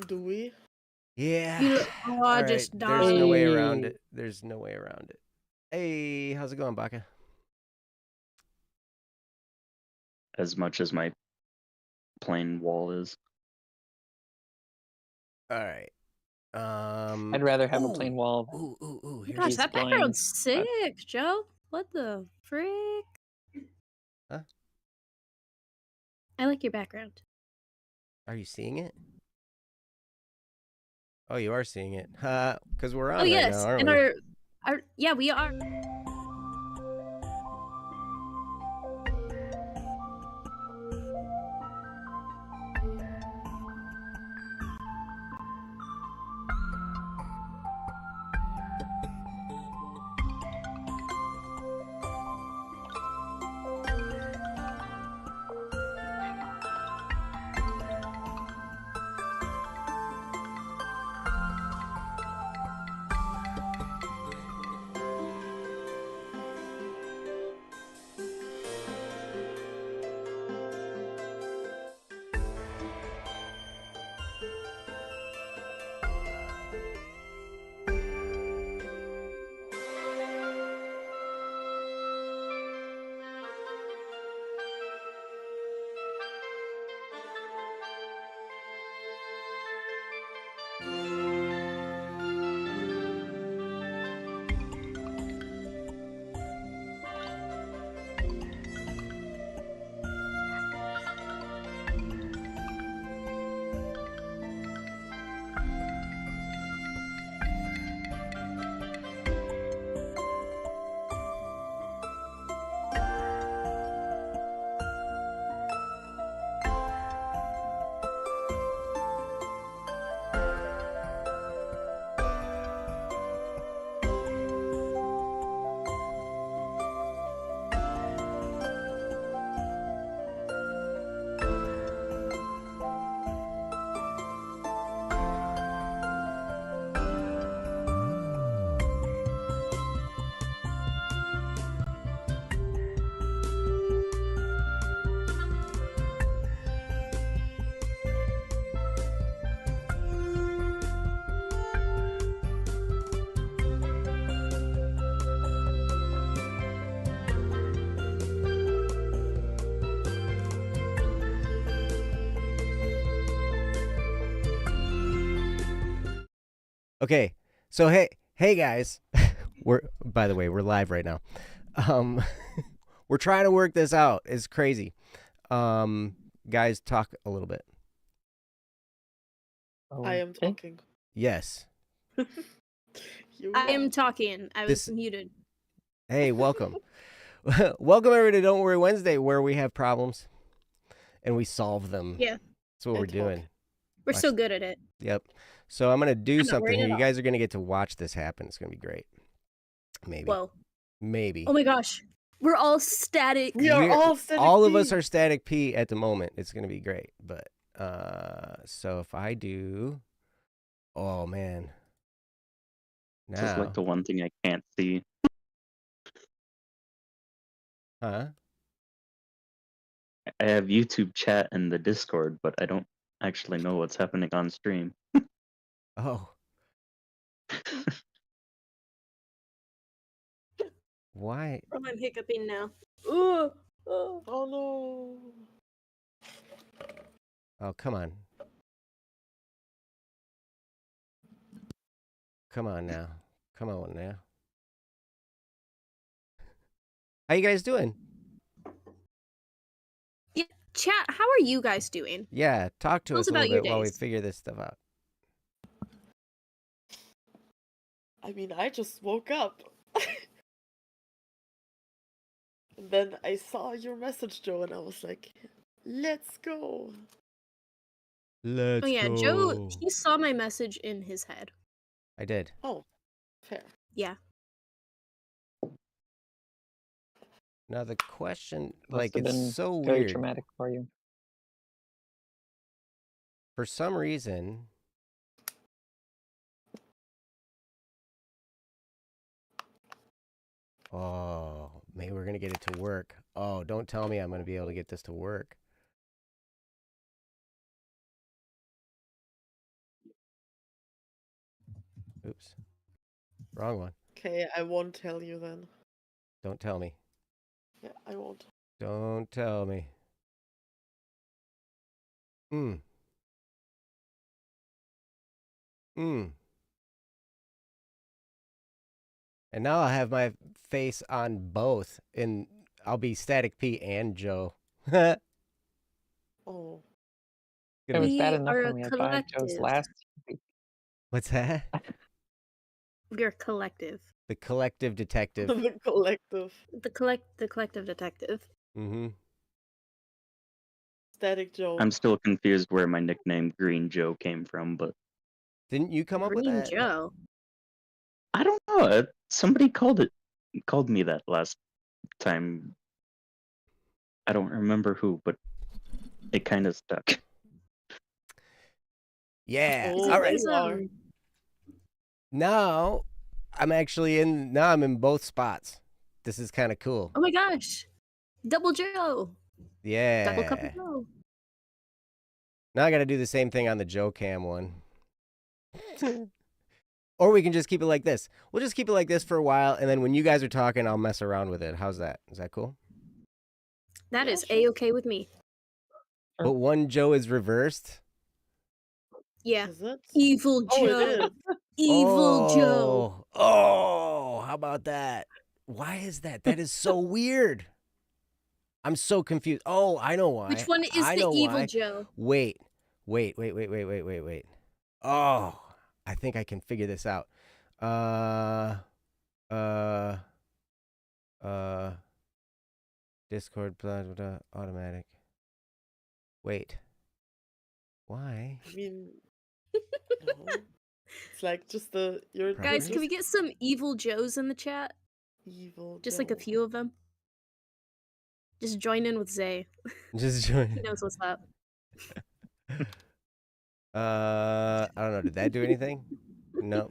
Do we? Yeah. You All right. just There's no way died. around it. There's no way around it. Hey, how's it going, Baka? As much as my plain wall is. All right. I'd rather have a plain wall. Ooh. Oh gosh, He's that blind. background's sick, Joe. What the frick? Huh? I like your background. Are you seeing it? Oh, you are seeing it. Because we're on right yes, now, aren't and we? our yeah, we are. Okay. So hey guys. By the way, we're live right now. We're trying to work this out. It's crazy. Guys, talk a little bit. I am talking. Yes. I am talking. I was muted. Hey, welcome. Welcome everybody to Don't Worry Wednesday, where we have problems and we solve them. Yeah. That's what we're doing. We're so good at it. Yep. So I'm going to do I'm not something worried here. at You all. guys are going to get to watch this happen. It's going to be great. Maybe. Whoa. Maybe. Oh my gosh. We're all static. We are all static All P. of us are static P at the moment. It's going to be great. But so if I do, oh man. This is like the one thing I can't see. Huh? I have YouTube chat and the Discord, but I don't actually know what's happening on stream. Oh. Why? I'm hiccuping now. Ooh. Oh no. Oh, come on. Come on now. Come on now. How you guys doing? Yeah, chat, how are you guys doing? Yeah, talk to Tell us us a little about your bit while we days. figure this stuff out. I mean, I just woke up. And then I saw your message, Joe, and I was like, let's go. Let's Oh yeah, go. Joe, he saw my message in his head. I did. Oh, fair. Yeah. Now the question, Must have been it's so very weird. traumatic for you. For some reason, oh, maybe we're gonna get it to work. Oh, don't tell me I'm gonna be able to get this to work. Oops. Wrong one. Okay, I won't tell you then. Don't tell me. Yeah, I won't. Don't tell me. Mm. Mm. And now I'll have my face on both, and I'll be Static P and Joe. Oh. It was bad We enough are when a we had 5 Joes collective. last week. What's that? We're a collective. The collective detective. The collective. The collective detective. Mm-hmm. Static Joe. I'm still confused where my nickname Green Joe came from, but Didn't you come up with Green that? Joe. I don't know. Somebody called me that last time. I don't remember who, but it kind of stuck. Yeah. Oh, All there right. you are. Now I'm actually in. Now I'm in both spots. This is kind of cool. Oh my gosh. Double Joe. Yeah. Double cup of Joe. Now I got to do the same thing on the Joe Cam one. Or we can just keep it like this. We'll just keep it like this for a while, and then when you guys are talking, I'll mess around with it. How's that? Is that cool? That Yeah, is sure. A-okay with me. But one Joe is reversed. Yeah. Is it? Evil Oh, Joe. it is. Evil Joe. Oh, how about that? Why is that? That is so weird. I'm so confused. Oh, I know why. Which one is I the know evil why. Joe? Wait. Oh, I think I can figure this out. Discord, blah, blah, blah, automatic. Wait. Why? I mean, no. It's like just you're Guys, can we get some evil Joes in the chat? evil Just Joe. like a few of them. Just join in with Zay. Just He join. knows what's up. I don't know. Did that do anything? No.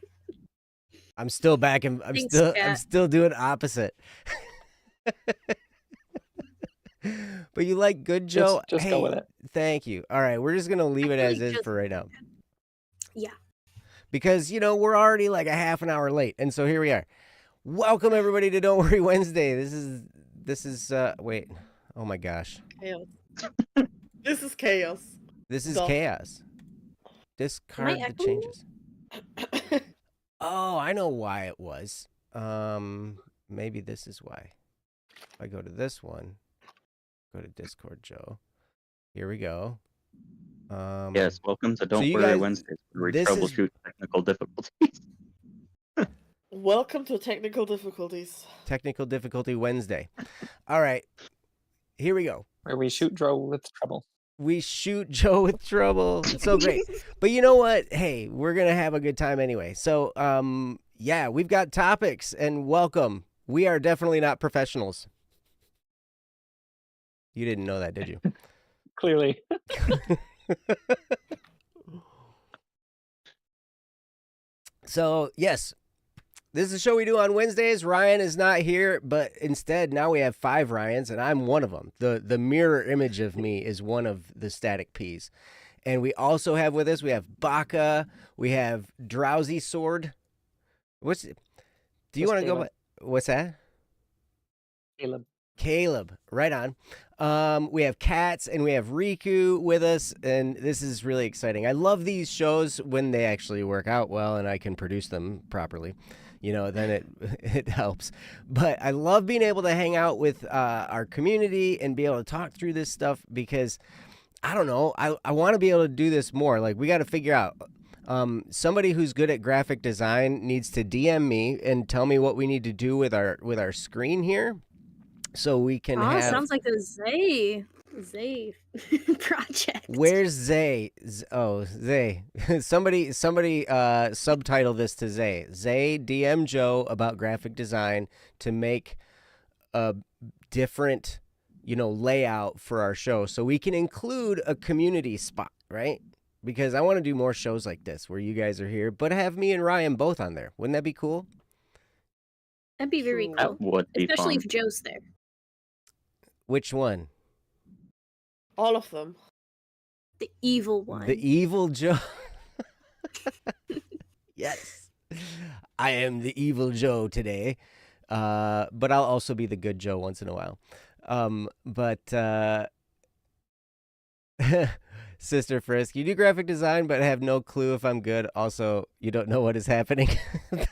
I'm still back and I'm Thanks, still chat. doing opposite. But you like good Joe? Just hey, go with it. Thank you. All right, we're just gonna leave it as is for right now. Yeah. Because we're already like a half an hour late, and so here we are. Welcome everybody to Don't Worry Wednesday. This is wait. Oh my gosh. Chaos. This is chaos. This is Stop. chaos. Discard the echoing? changes. Oh, I know why it was. Maybe this is why. If I go to this one, go to Discord, Joe. Here we go. Yes, welcome to Don't you Worry guys- Wednesdays, where we this is- troubleshoot technical difficulties. Welcome to technical difficulties. Technical difficulty Wednesday. All right. Here we go. Where we shoot Joe with trouble. We shoot Joe with trouble. It's so great. But you know what? Hey, we're going to have a good time anyway. So, yeah, we've got topics and welcome. We are definitely not professionals. You didn't know that, did you? Clearly. So, yes, this is a show we do on Wednesdays. Ryan is not here, but instead now we have 5 Ryans, and I'm one of them. The mirror image of me is one of the Static P's. And we also have with us, we have Baka, we have Drowsy Sword. Do you want to go? What's that? Caleb, right on. We have Cats and we have Riku with us, and this is really exciting. I love these shows when they actually work out well and I can produce them properly. Then it helps. But I love being able to hang out with our community and be able to talk through this stuff because, I don't know, I want to be able to do this more. Like, we got to figure out, somebody who's good at graphic design needs to DM me and tell me what we need to do with our screen here. So we can have... sounds like a Zay project. Where's Zay? Zay. Somebody subtitle this to Zay. Zay DM Joe about graphic design to make a different, layout for our show so we can include a community spot, right? Because I want to do more shows like this where you guys are here, but have me and Ryan both on there. Wouldn't that be cool? That'd be very cool. That would be Especially fun. if Joe's there. Which one? All of them. The evil one. The evil Joe. Yes. I am the evil Joe today. But I'll also be the good Joe once in a while. But Sister Frisk, you do graphic design, but have no clue if I'm good. Also, you don't know what is happening.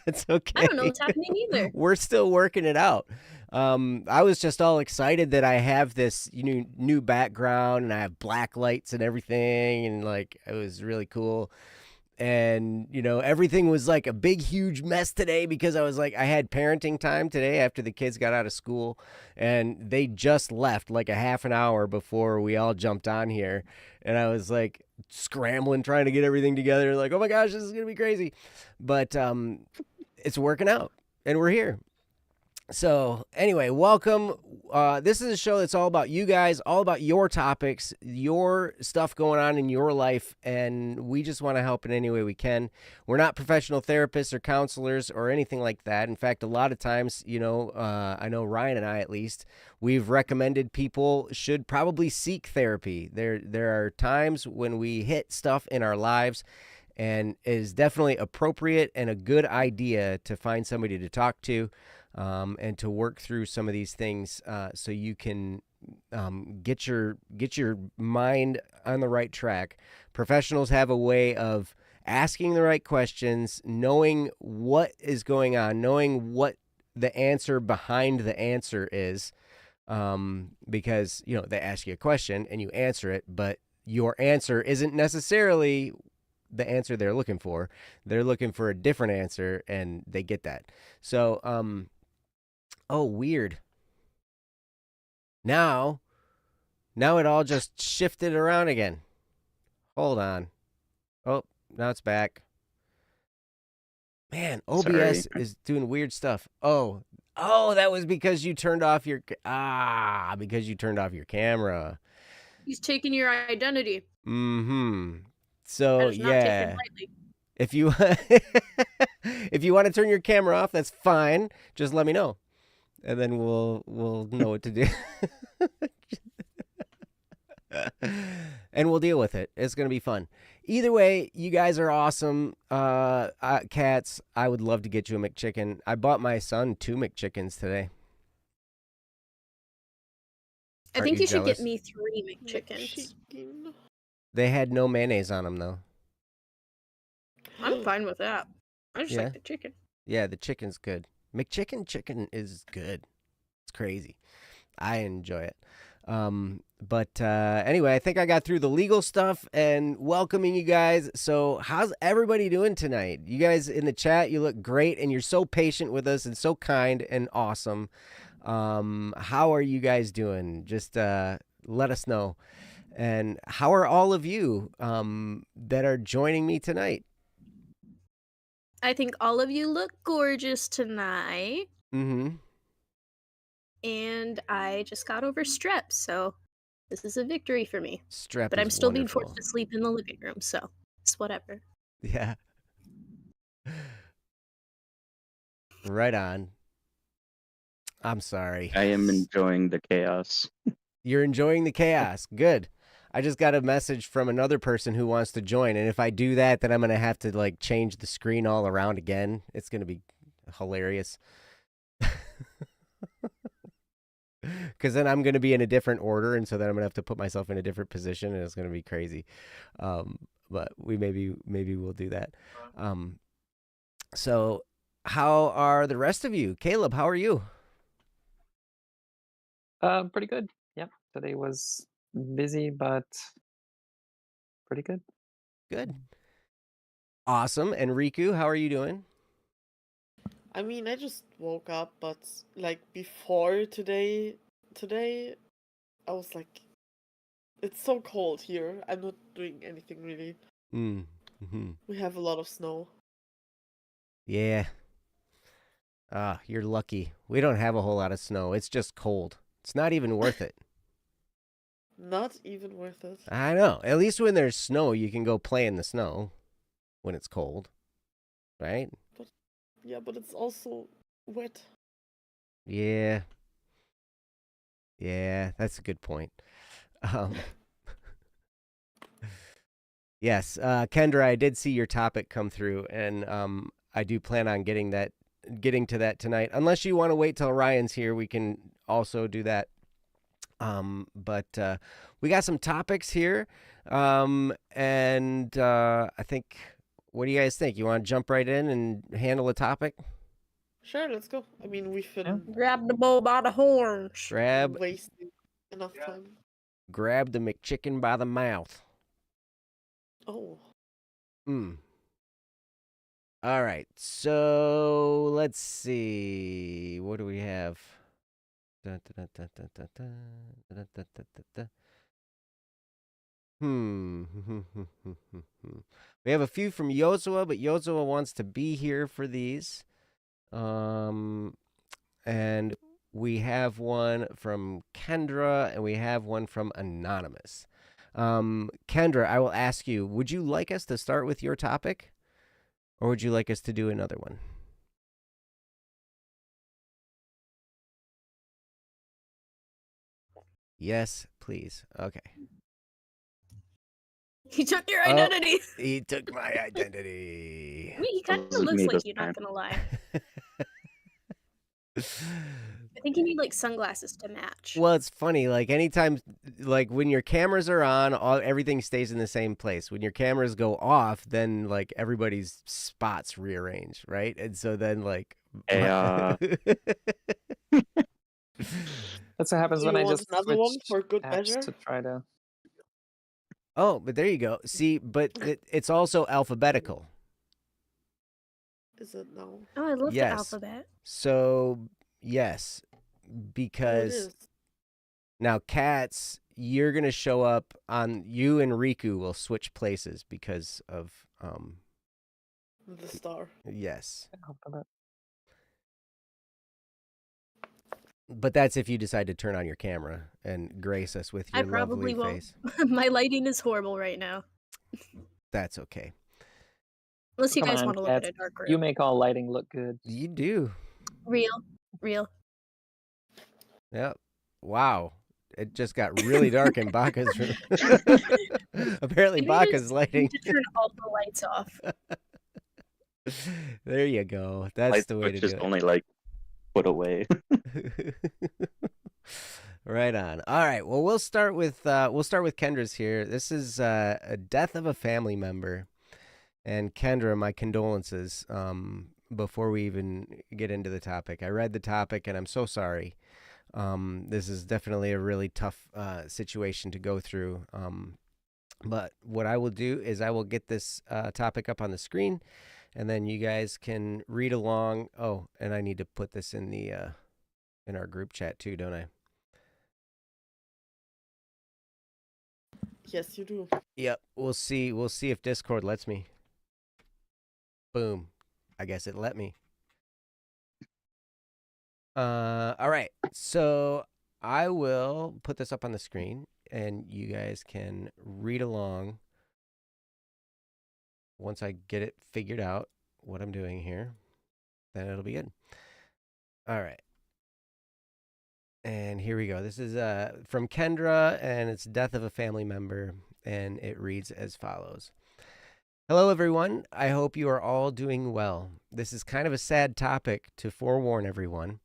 That's okay. I don't know what's happening either. We're still working it out. I was just all excited that I have this new background and I have black lights and everything, and like it was really cool. And everything was like a big huge mess today because I had parenting time today after the kids got out of school, and they just left like a half an hour before we all jumped on here, and I was like scrambling trying to get everything together, like, oh my gosh, this is gonna be crazy. But it's working out and we're here. So anyway, welcome. This is a show that's all about you guys, all about your topics, your stuff going on in your life, and we just want to help in any way we can. We're not professional therapists or counselors or anything like that. In fact, a lot of times, I know Ryan and I, at least, we've recommended people should probably seek therapy. There are times when we hit stuff in our lives, and it is definitely appropriate and a good idea to find somebody to talk to. And to work through some of these things so you can get your mind on the right track. Professionals have a way of asking the right questions, knowing what is going on, knowing what the answer behind the answer is, because they ask you a question and you answer it, but your answer isn't necessarily the answer they're looking for. They're looking for a different answer, and they get that. So oh, weird. Now it all just shifted around again. Hold on. Oh, now it's back. Man, OBS is doing weird stuff. Oh, that was because you turned off your camera. He's taking your identity. Mm-hmm. So That is not taken lightly. If you if you want to turn your camera off, that's fine. Just let me know. And then we'll know what to do. And we'll deal with it. It's going to be fun. Either way, you guys are awesome. Cats, I would love to get you a McChicken. I bought my son 2 McChickens today. I think you should jealous? get me 3 McChickens. Chicken. They had no mayonnaise on them, though. I'm fine with that. I just like the chicken. Yeah, the chicken's good. McChicken is good. It's crazy. I enjoy it. But anyway, I think I got through the legal stuff and welcoming you guys. So how's everybody doing tonight? You guys in the chat, you look great, and you're so patient with us and so kind and awesome. How are you guys doing? Just let us know. And how are all of you that are joining me tonight? I think all of you look gorgeous tonight. Mm-hmm. And I just got over strep, so this is a victory for me. Strep But is I'm still being wonderful. forced to sleep in the living room, so it's whatever. Yeah. Right on. I'm sorry. I am enjoying the chaos. You're enjoying the chaos. Good. I just got a message from another person who wants to join, and if I do that, then I'm going to have to like change the screen all around again. It's going to be hilarious. Because then I'm going to be in a different order, and so then I'm going to have to put myself in a different position, and it's going to be crazy. But we maybe we'll do that. So how are the rest of you? Caleb, how are you? Pretty good. Yep. Today was busy, but pretty good. Good. Awesome. And Riku, how are you doing? I mean, I just woke up, but like before today, I was like, it's so cold here. I'm not doing anything really. Mm-hmm. We have a lot of snow. Yeah. You're lucky. We don't have a whole lot of snow. It's just cold. It's not even worth it. Not even worth it. I know. At least when there's snow, you can go play in the snow when it's cold. Right? Yeah, but it's also wet. Yeah. Yeah, that's a good point. Yes, Kendra, I did see your topic come through, and I do plan on getting to that tonight. Unless you want to wait till Ryan's here, we can also do that. But we got some topics here, and I think. What do you guys think? You want to jump right in and handle a topic? Sure, let's go. I mean, we've been Grab the bull by the horns. wasting enough time. Grab the McChicken by the mouth. Oh. All right, so let's see. What do we have? We have a few from Yozua, but Yozua wants to be here for these. And we have one from Kendra, and we have one from Anonymous. Kendra, I will ask you, would you like us to start with your topic? Or would you like us to do another one? Yes, please. Okay. He took your identity. He took my identity. I mean, he kind of Wasn't looks me like this you, time. not gonna lie. I think you need like sunglasses to match. Well, it's funny. Like anytime, like when your cameras are on, everything stays in the same place. When your cameras go off, then like everybody's spots rearrange, right? And so then like, Yeah. That's what happens Do when you I want just another one switched for good apps measure? to try to. oh, but there you go. See, but it's also alphabetical. Is it now? Oh, I love Yes. the alphabet. So yes, Oh, it because is. now cats, you're gonna show up on you and Riku will switch places because of The star. yes. Alphabet. But that's if you decide to turn on your camera and grace us with I your probably lovely won't. face. My lighting is horrible right now. That's okay. Unless you Come guys on, want to look at cats. a dark room. You make all lighting look good. You do. Real. Yep. Wow. It just got really dark in Baka's room. Apparently Maybe Baka's just lighting. need to turn all the lights off. There you go. That's Light the way to switch do is only like put away. it. Right on. All right. Well, we'll start with Kendra's here. This is a death of a family member. And Kendra, my condolences. Before we even get into the topic, I read the topic, and I'm so sorry. This is definitely a really tough situation to go through. But what I will do is I will get this topic up on the screen, and then you guys can read along. Oh, and I need to put this in the in our group chat too, don't I? Yes, you do. Yep. We'll see if Discord lets me. Boom. I guess it let me. All right. So I will put this up on the screen, and you guys can read along once I get it figured out what I'm doing here. Then it'll be good. All right. And here we go. This is from Kendra, and it's death of a family member, and it reads as follows. Hello, everyone. I hope you are all doing well. This is kind of a sad topic to forewarn everyone.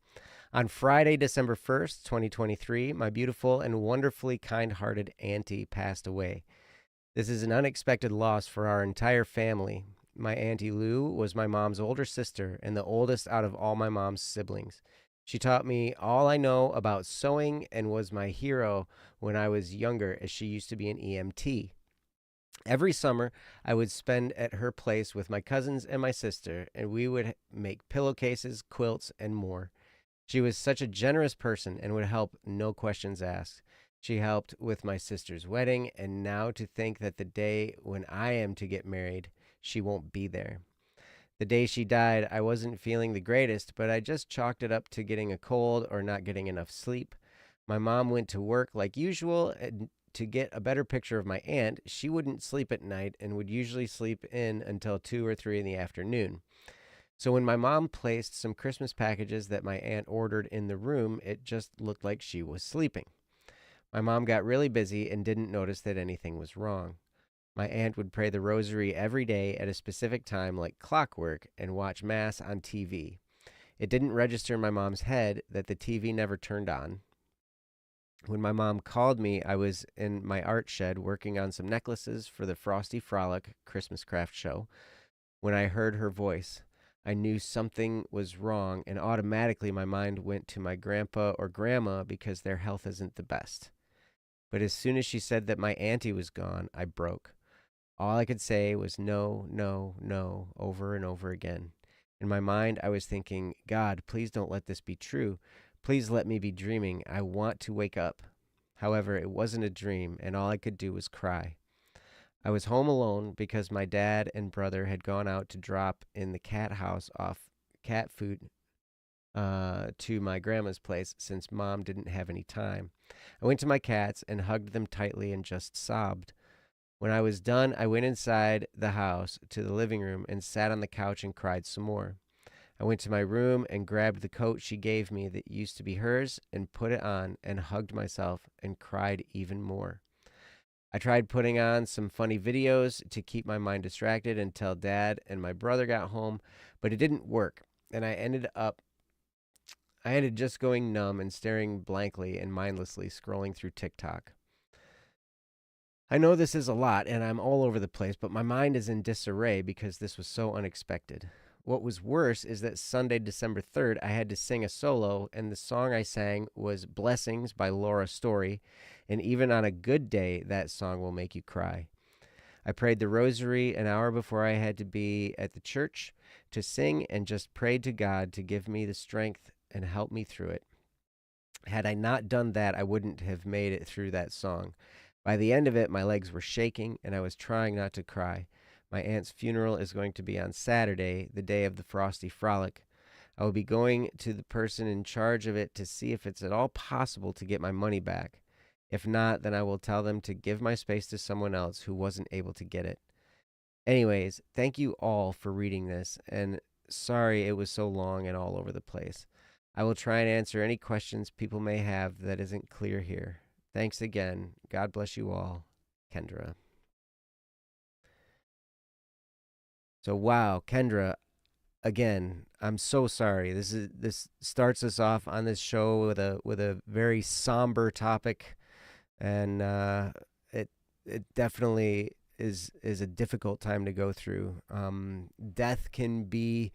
On Friday, December 1st, 2023, my beautiful and wonderfully kind-hearted auntie passed away. This is an unexpected loss for our entire family. My Auntie Lou was my mom's older sister and the oldest out of all my mom's siblings. She taught me all I know about sewing and was my hero when I was younger, as she used to be an EMT. Every summer, I would spend at her place with my cousins and my sister, and we would make pillowcases, quilts, and more. She was such a generous person and would help, no questions asked. She helped with my sister's wedding, and now to think that the day when I am to get married, she won't be there. The day she died, I wasn't feeling the greatest, but I just chalked it up to getting a cold or not getting enough sleep. My mom went to work like usual, and to get a better picture of my aunt, she wouldn't sleep at night and would usually sleep in until 2 or 3 in the afternoon. So when my mom placed some Christmas packages that my aunt ordered in the room, it just looked like she was sleeping. My mom got really busy and didn't notice that anything was wrong. My aunt would pray the rosary every day at a specific time like clockwork and watch Mass on TV. It didn't register in my mom's head that the TV never turned on. When my mom called me, I was in my art shed working on some necklaces for the Frosty Frolic Christmas craft show. When I heard her voice, I knew something was wrong, and automatically my mind went to my grandpa or grandma because their health isn't the best. But as soon as she said that my auntie was gone, I broke. All I could say was no, no, no, over and over again. In my mind, I was thinking, God, please don't let this be true. Please let me be dreaming. I want to wake up. However, it wasn't a dream, and all I could do was cry. I was home alone because my dad and brother had gone out to drop in the cat house off cat food to my grandma's place since mom didn't have any time. I went to my cats and hugged them tightly and just sobbed. When I was done, I went inside the house to the living room and sat on the couch and cried some more. I went to my room and grabbed the coat she gave me that used to be hers and put it on and hugged myself and cried even more. I tried putting on some funny videos to keep my mind distracted until Dad and my brother got home, but it didn't work, and I ended just going numb and staring blankly and mindlessly scrolling through TikTok. I know this is a lot and I'm all over the place, but my mind is in disarray because this was so unexpected. What was worse is that Sunday, December 3rd, I had to sing a solo, and the song I sang was Blessings by Laura Story, and even on a good day, that song will make you cry. I prayed the rosary an hour before I had to be at the church to sing and just prayed to God to give me the strength and help me through it. Had I not done that, I wouldn't have made it through that song. By the end of it, my legs were shaking, and I was trying not to cry. My aunt's funeral is going to be on Saturday, the day of the Frosty Frolic. I will be going to the person in charge of it to see if it's at all possible to get my money back. If not, then I will tell them to give my space to someone else who wasn't able to get it. Anyways, thank you all for reading this, and sorry it was so long and all over the place. I will try and answer any questions people may have that isn't clear here. Thanks again. God bless you all. Kendra. So wow, Kendra, again, I'm so sorry. This starts us off on this show with a very somber topic, and it definitely is a difficult time to go through. Death can be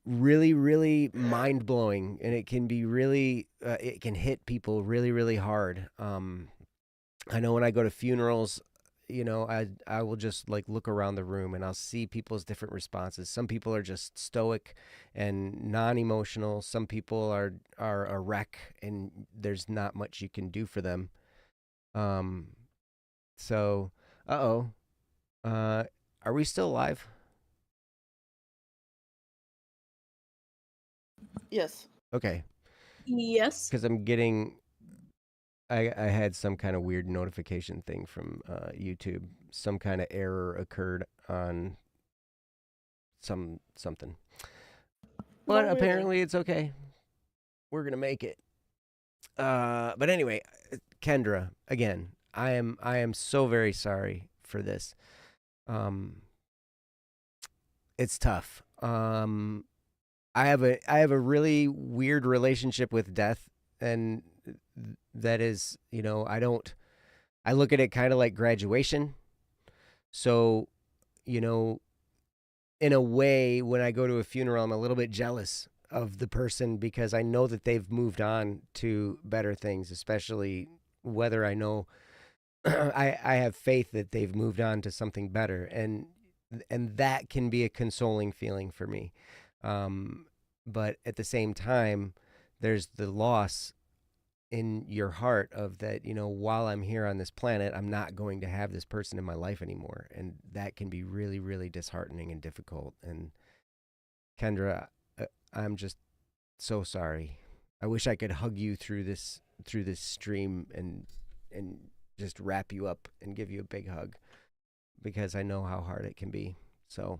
really, really mind blowing, and it can be really it can hit people really, really hard. I know when I go to funerals, I will just like look around the room and I'll see people's different responses. Some people are just stoic and non-emotional. Some people are a wreck and there's not much you can do for them. Um so uh-oh. Are we still live? Yes. Okay, Yes. cuz I'm getting I had some kind of weird notification thing from YouTube. Some kind of error occurred on something. But No, really. apparently it's okay. We're gonna make it. But anyway, Kendra, again, I am so very sorry for this. It's tough. I have a really weird relationship with death, and that is, I look at it kind of like graduation. So, you know, in a way, when I go to a funeral, I'm a little bit jealous of the person because I know that they've moved on to better things, especially whether I know I have faith that they've moved on to something better, and that can be a consoling feeling for me. But at the same time, there's the loss in your heart of that, while I'm here on this planet, I'm not going to have this person in my life anymore. And that can be really, really disheartening and difficult. And Kendra, I'm just so sorry. I wish I could hug you through this stream and just wrap you up and give you a big hug because I know how hard it can be. So,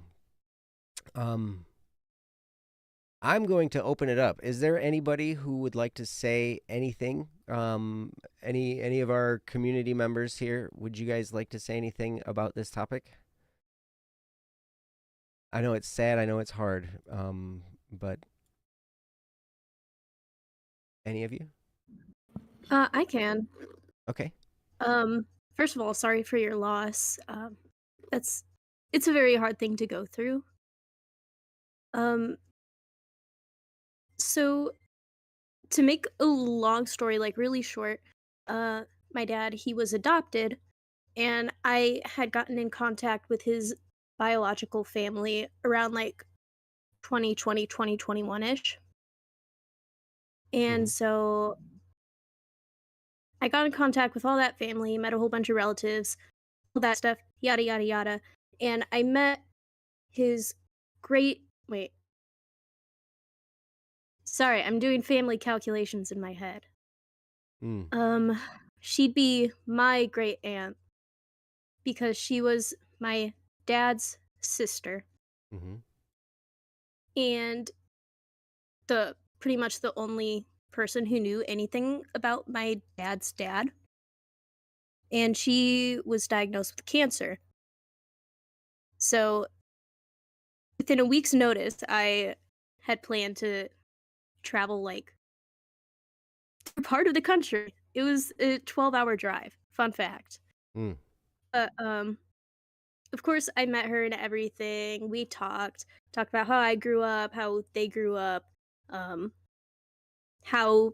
I'm going to open it up. Is there anybody who would like to say anything? Any of our community members here? Would you guys like to say anything about this topic? I know it's sad. I know it's hard. But any of you? I can. Okay. First of all, sorry for your loss. It's a very hard thing to go through. Um, so to make a long story like really short, uh, my dad, he was adopted, and I had gotten in contact with his biological family around like 2020, 2021-ish. And Mhm. so I got in contact with all that family, met a whole bunch of relatives, all that stuff, yada yada yada. And I met his great wait. Sorry, I'm doing family calculations in my head. Mm. Um she'd be my great aunt because she was my dad's sister Mm-hmm. and the pretty much the only person who knew anything about my dad's dad. And she was diagnosed with cancer. So within a week's notice, I had planned to travel like through part of the country. It was a 12-hour drive. Fun fact. Mm. But of course I met her and everything. We talked about how I grew up, how they grew up, um how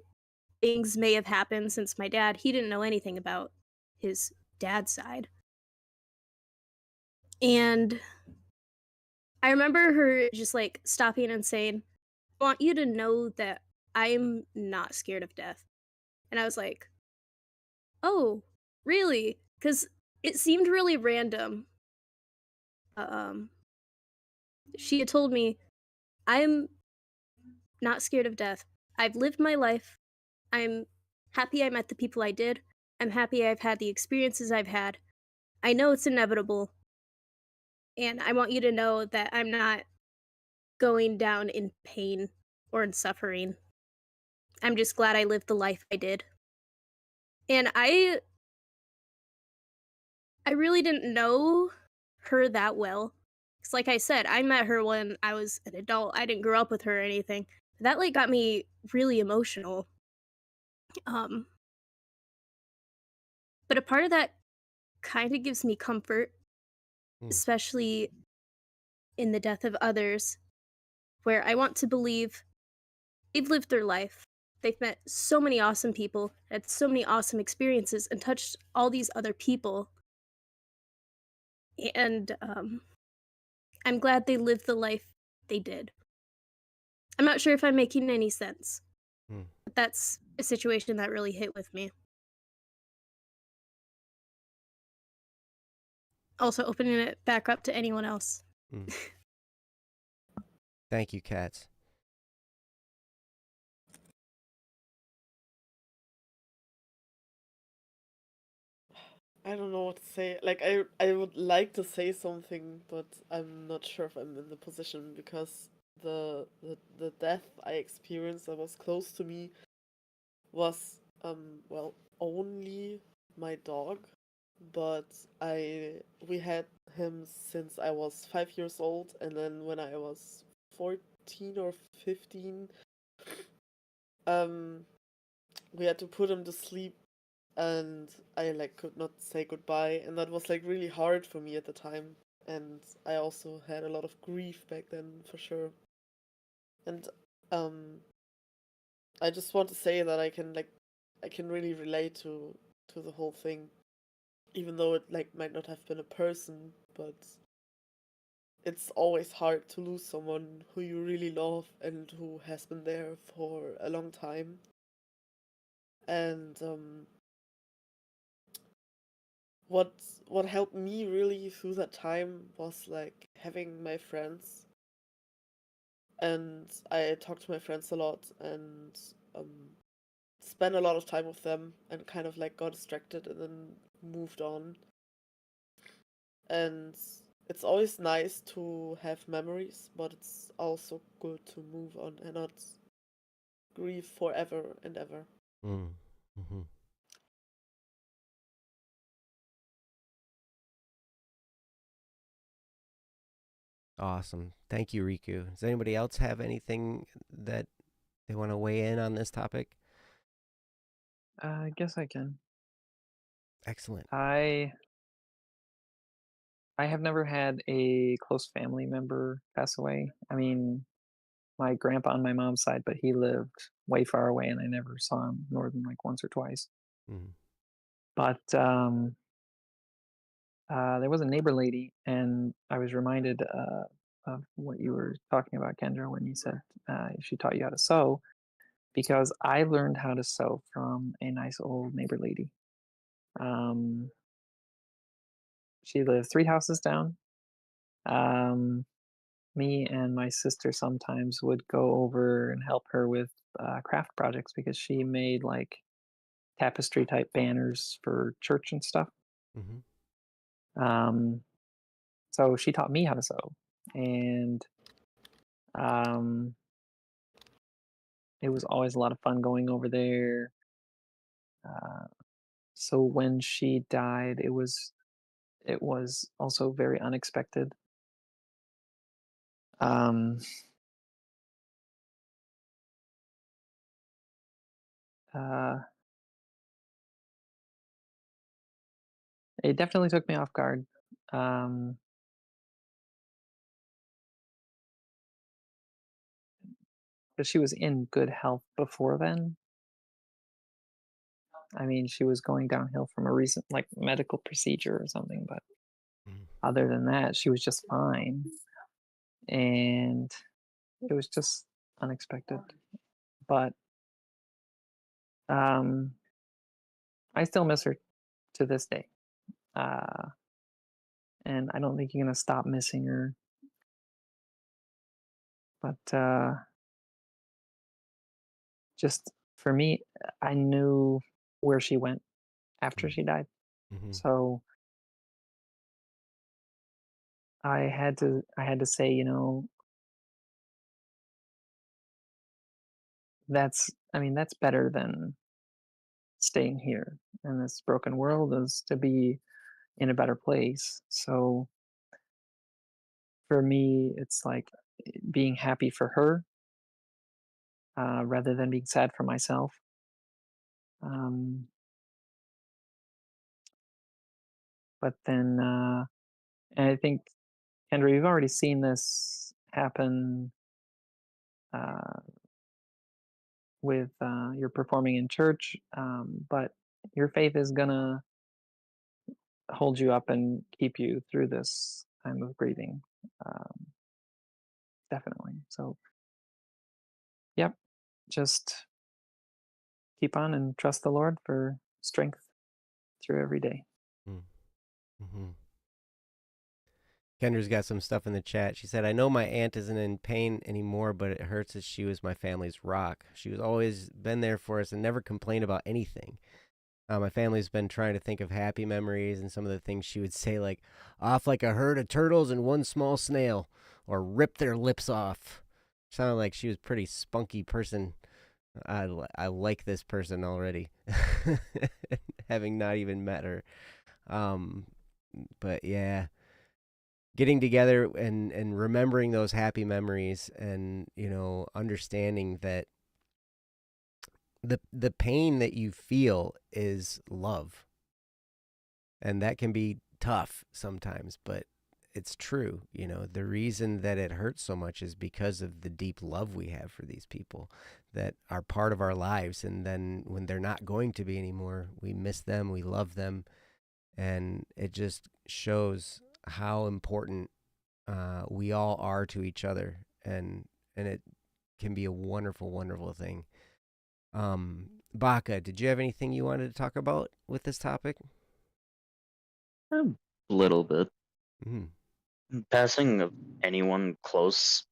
things may have happened since my dad, he didn't know anything about his dad's side. And I remember her just like stopping and saying, "I want you to know that I am not scared of death." And I was like, "Oh, really?" Because it seemed really random. Um, she had told me, "I'm not scared of death. I've lived my life. I'm happy I met the people I did. I'm happy I've had the experiences I've had. I know it's inevitable, and I want you to know that I'm not going down in pain or in suffering. I'm just glad I lived the life I did." And I really didn't know her that well. Cause like I said, I met her when I was an adult. I didn't grow up with her or anything. That like got me really emotional. Um, but a part of that kind of gives me comfort, Mm. especially in the death of others, where I want to believe they've lived their life. They've met so many awesome people, had so many awesome experiences, and touched all these other people. And I'm glad they lived the life they did. I'm not sure if I'm making any sense, Mm. but that's a situation that really hit with me. Also, opening it back up to anyone else. Mm. Thank you, Cats. I don't know what to say. Like I would like to say something, but I'm not sure if I'm in the position because the death I experienced that was close to me was well only my dog, but I we had him since I was 5 years old, and then when I was 14 or 15, um we had to put him to sleep, and I like could not say goodbye, and that was like really hard for me at the time, and I also had a lot of grief back then for sure. And um I just want to say that I can really relate to the whole thing, even though it like might not have been a person, but it's always hard to lose someone who you really love and who has been there for a long time. And what what helped me really through that time was like having my friends, and I talked to my friends a lot, and spent a lot of time with them, and kind of like got distracted and then moved on. And it's always nice to have memories, but it's also good to move on and not grieve forever and ever. Mm. Mm-hmm. Awesome. Thank you, Riku. Does anybody else have anything that they want to weigh in on this topic? I guess I can. Excellent. I have never had a close family member pass away. I mean, my grandpa on my mom's side, but he lived way far away, and I never saw him more than like once or twice. Mm. But there was a neighbor lady, and I was reminded of what you were talking about, Kendra, when you said she taught you how to sew, because I learned how to sew from a nice old neighbor lady. She lived 3 houses down. Me and my sister sometimes would go over and help her with craft projects because she made like tapestry type banners for church and stuff. Mm-hmm. So she taught me how to sew, and it was always a lot of fun going over there. So when she died, it was also very unexpected. Um, it definitely took me off guard. But she was in good health before then. I mean, she was going downhill from a recent like medical procedure or something, but other than that, she was just fine. And it was just unexpected. But I still miss her to this day. And I don't think you're gonna stop missing her. But just for me, I knew where she went after she died. Mm-hmm. So I had to say, you know, that's better than staying here in this broken world, is to be in a better place. So for me, it's like being happy for her rather than being sad for myself. Um, but then, and I think, Kendra, you've already seen this happen with your performing in church, but your faith is gonna hold you up and keep you through this time of grieving. Um, definitely. So, yep, just keep on and trust the Lord for strength through every day. Mm-hmm. Kendra's got some stuff in the chat. She said, I know my aunt isn't in pain anymore, but it hurts as she was my family's rock. She was always been there for us and never complained about anything. My family's been trying to think of happy memories, and some of the things she would say, like, off like a herd of turtles and one small snail, or rip their lips off. Sounded like she was a pretty spunky person. I like this person already, having not even met her. But yeah, getting together and remembering those happy memories, and understanding that the pain that you feel is love, and that can be tough sometimes, but it's true. The reason that it hurts so much is because of the deep love we have for these people that are part of our lives, and then when they're not going to be anymore, we miss them, we love them, and it just shows how important we all are to each other, and it can be a wonderful, wonderful thing. Baka, did you have anything you wanted to talk about with this topic? A little bit. Mm-hmm. Passing of anyone close,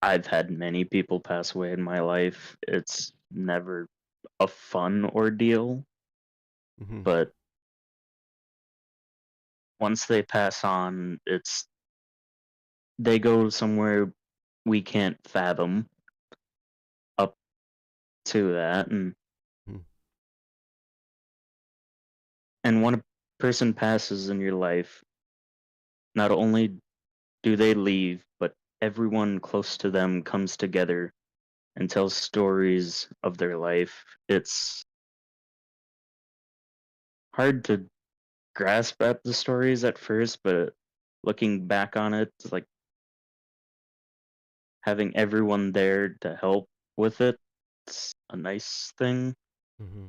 I've had many people pass away in my life. It's never a fun ordeal, Mm-hmm. but once they pass on, it's they go somewhere we can't fathom up to that, Hmm. and when a person passes in your life, not only do they leave, but everyone close to them comes together and tells stories of their life. It's hard to grasp at the stories at first, but looking back on it, it's like having everyone there to help with it, it's a nice thing. Mm-hmm.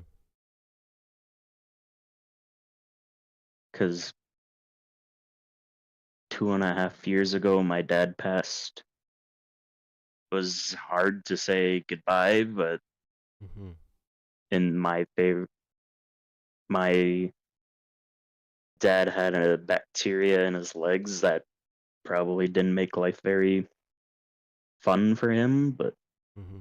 Because 2.5 years ago, my dad passed. It was hard to say goodbye, but Mm-hmm. in my favor, my dad had a bacteria in his legs that probably didn't make life very fun for him, but Mm-hmm.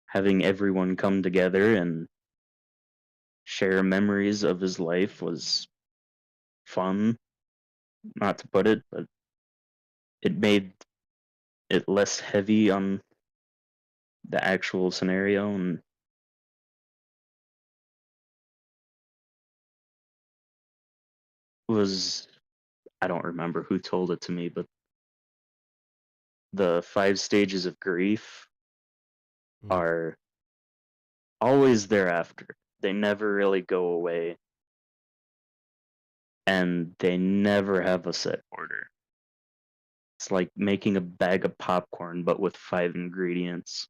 having everyone come together and share memories of his life was fun, not to put it, but it made it less heavy on the actual scenario, and was, I don't remember who told it to me, but the 5 stages of grief Mm-hmm. are always thereafter. They never really go away, and they never have a set order. It's like making a bag of popcorn, but with 5 ingredients,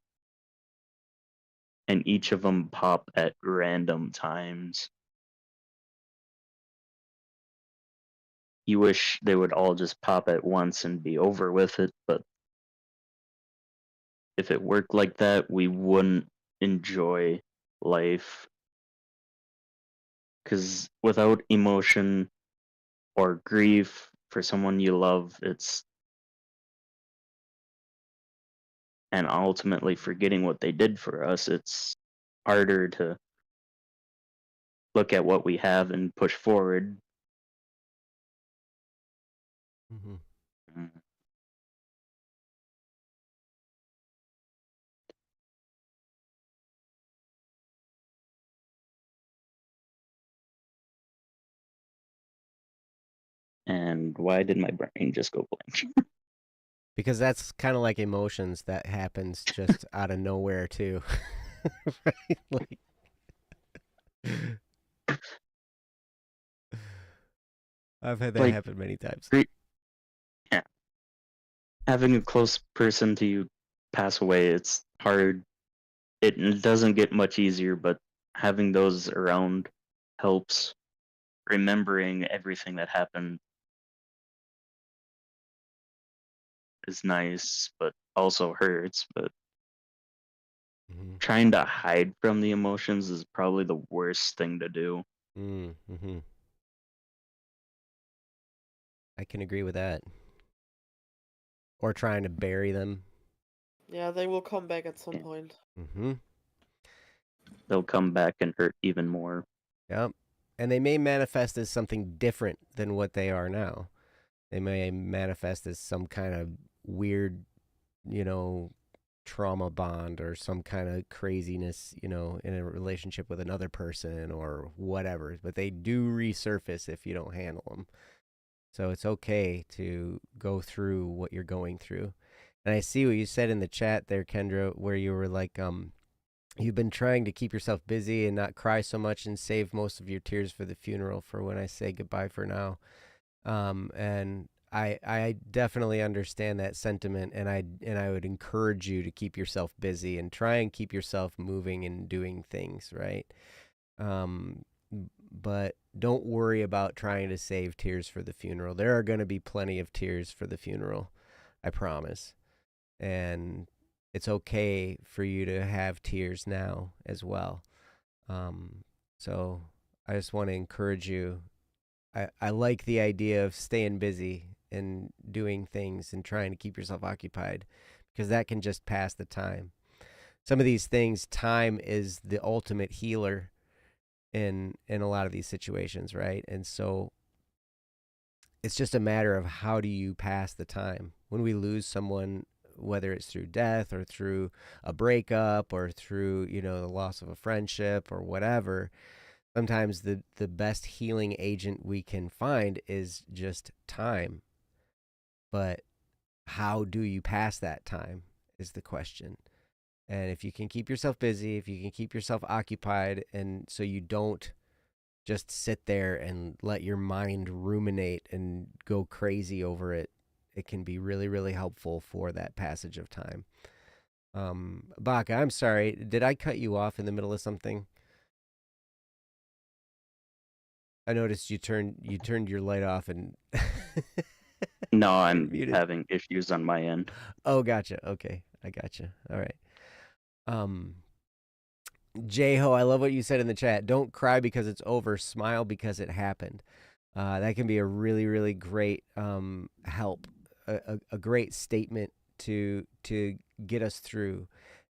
and each of them pop at random times. You wish they would all just pop at once and be over with it, but if it worked like that, we wouldn't enjoy life. Because without emotion or grief for someone you love, it's, and ultimately forgetting what they did for us, it's harder to look at what we have and push forward. Mm-hmm. Mm. And why did my brain just go blank? Because that's kind of like emotions that happens just out of nowhere too. Right? Like, I've had that Like, happen many times. yeah, having a close person to you pass away, it's hard. It doesn't get much easier, but having those around helps. Remembering everything that happened is nice, but also hurts. But Mm-hmm. trying to hide from the emotions is probably the worst thing to do. Mm-hmm. I can agree with that. Or trying to bury them. Yeah, they will come back at some Yeah. point. Mm-hmm. They'll come back and hurt even more. Yep. And they may manifest as something different than what they are now. They may manifest as some kind of weird, you know, trauma bond or some kind of craziness, you know, in a relationship with another person or whatever. But they do resurface if you don't handle them. So it's okay to go through what you're going through. And I see what you said in the chat there, Kendra, where you were like, you've been trying to keep yourself busy and not cry so much and save most of your tears for the funeral for when I say goodbye for now. And I definitely understand that sentiment, and I would encourage you to keep yourself busy and try and keep yourself moving and doing things, right? Um, but don't worry about trying to save tears for the funeral. There are going to be plenty of tears for the funeral, I promise. And it's okay for you to have tears now as well. Um, so I just want to encourage you. I like the idea of staying busy and doing things and trying to keep yourself occupied because that can just pass the time. Some of these things, time is the ultimate healer in a lot of these situations, right? And so it's just a matter of how do you pass the time. When we lose someone, whether it's through death or through a breakup or through, the loss of a friendship or whatever, sometimes the best healing agent we can find is just time. But how do you pass that time is the question. And if you can keep yourself busy, if you can keep yourself occupied, and so you don't just sit there and let your mind ruminate and go crazy over it, it can be really, really helpful for that passage of time. Baka, I'm sorry. Did I cut you off in the middle of something? I noticed you turned your light off and No, I'm muted. having issues on my end. Oh, gotcha. Okay, I gotcha. All right. J-Ho, I love what you said in the chat. Don't cry because it's over. Smile because it happened. That can be a really, really great help, a great statement to get us through.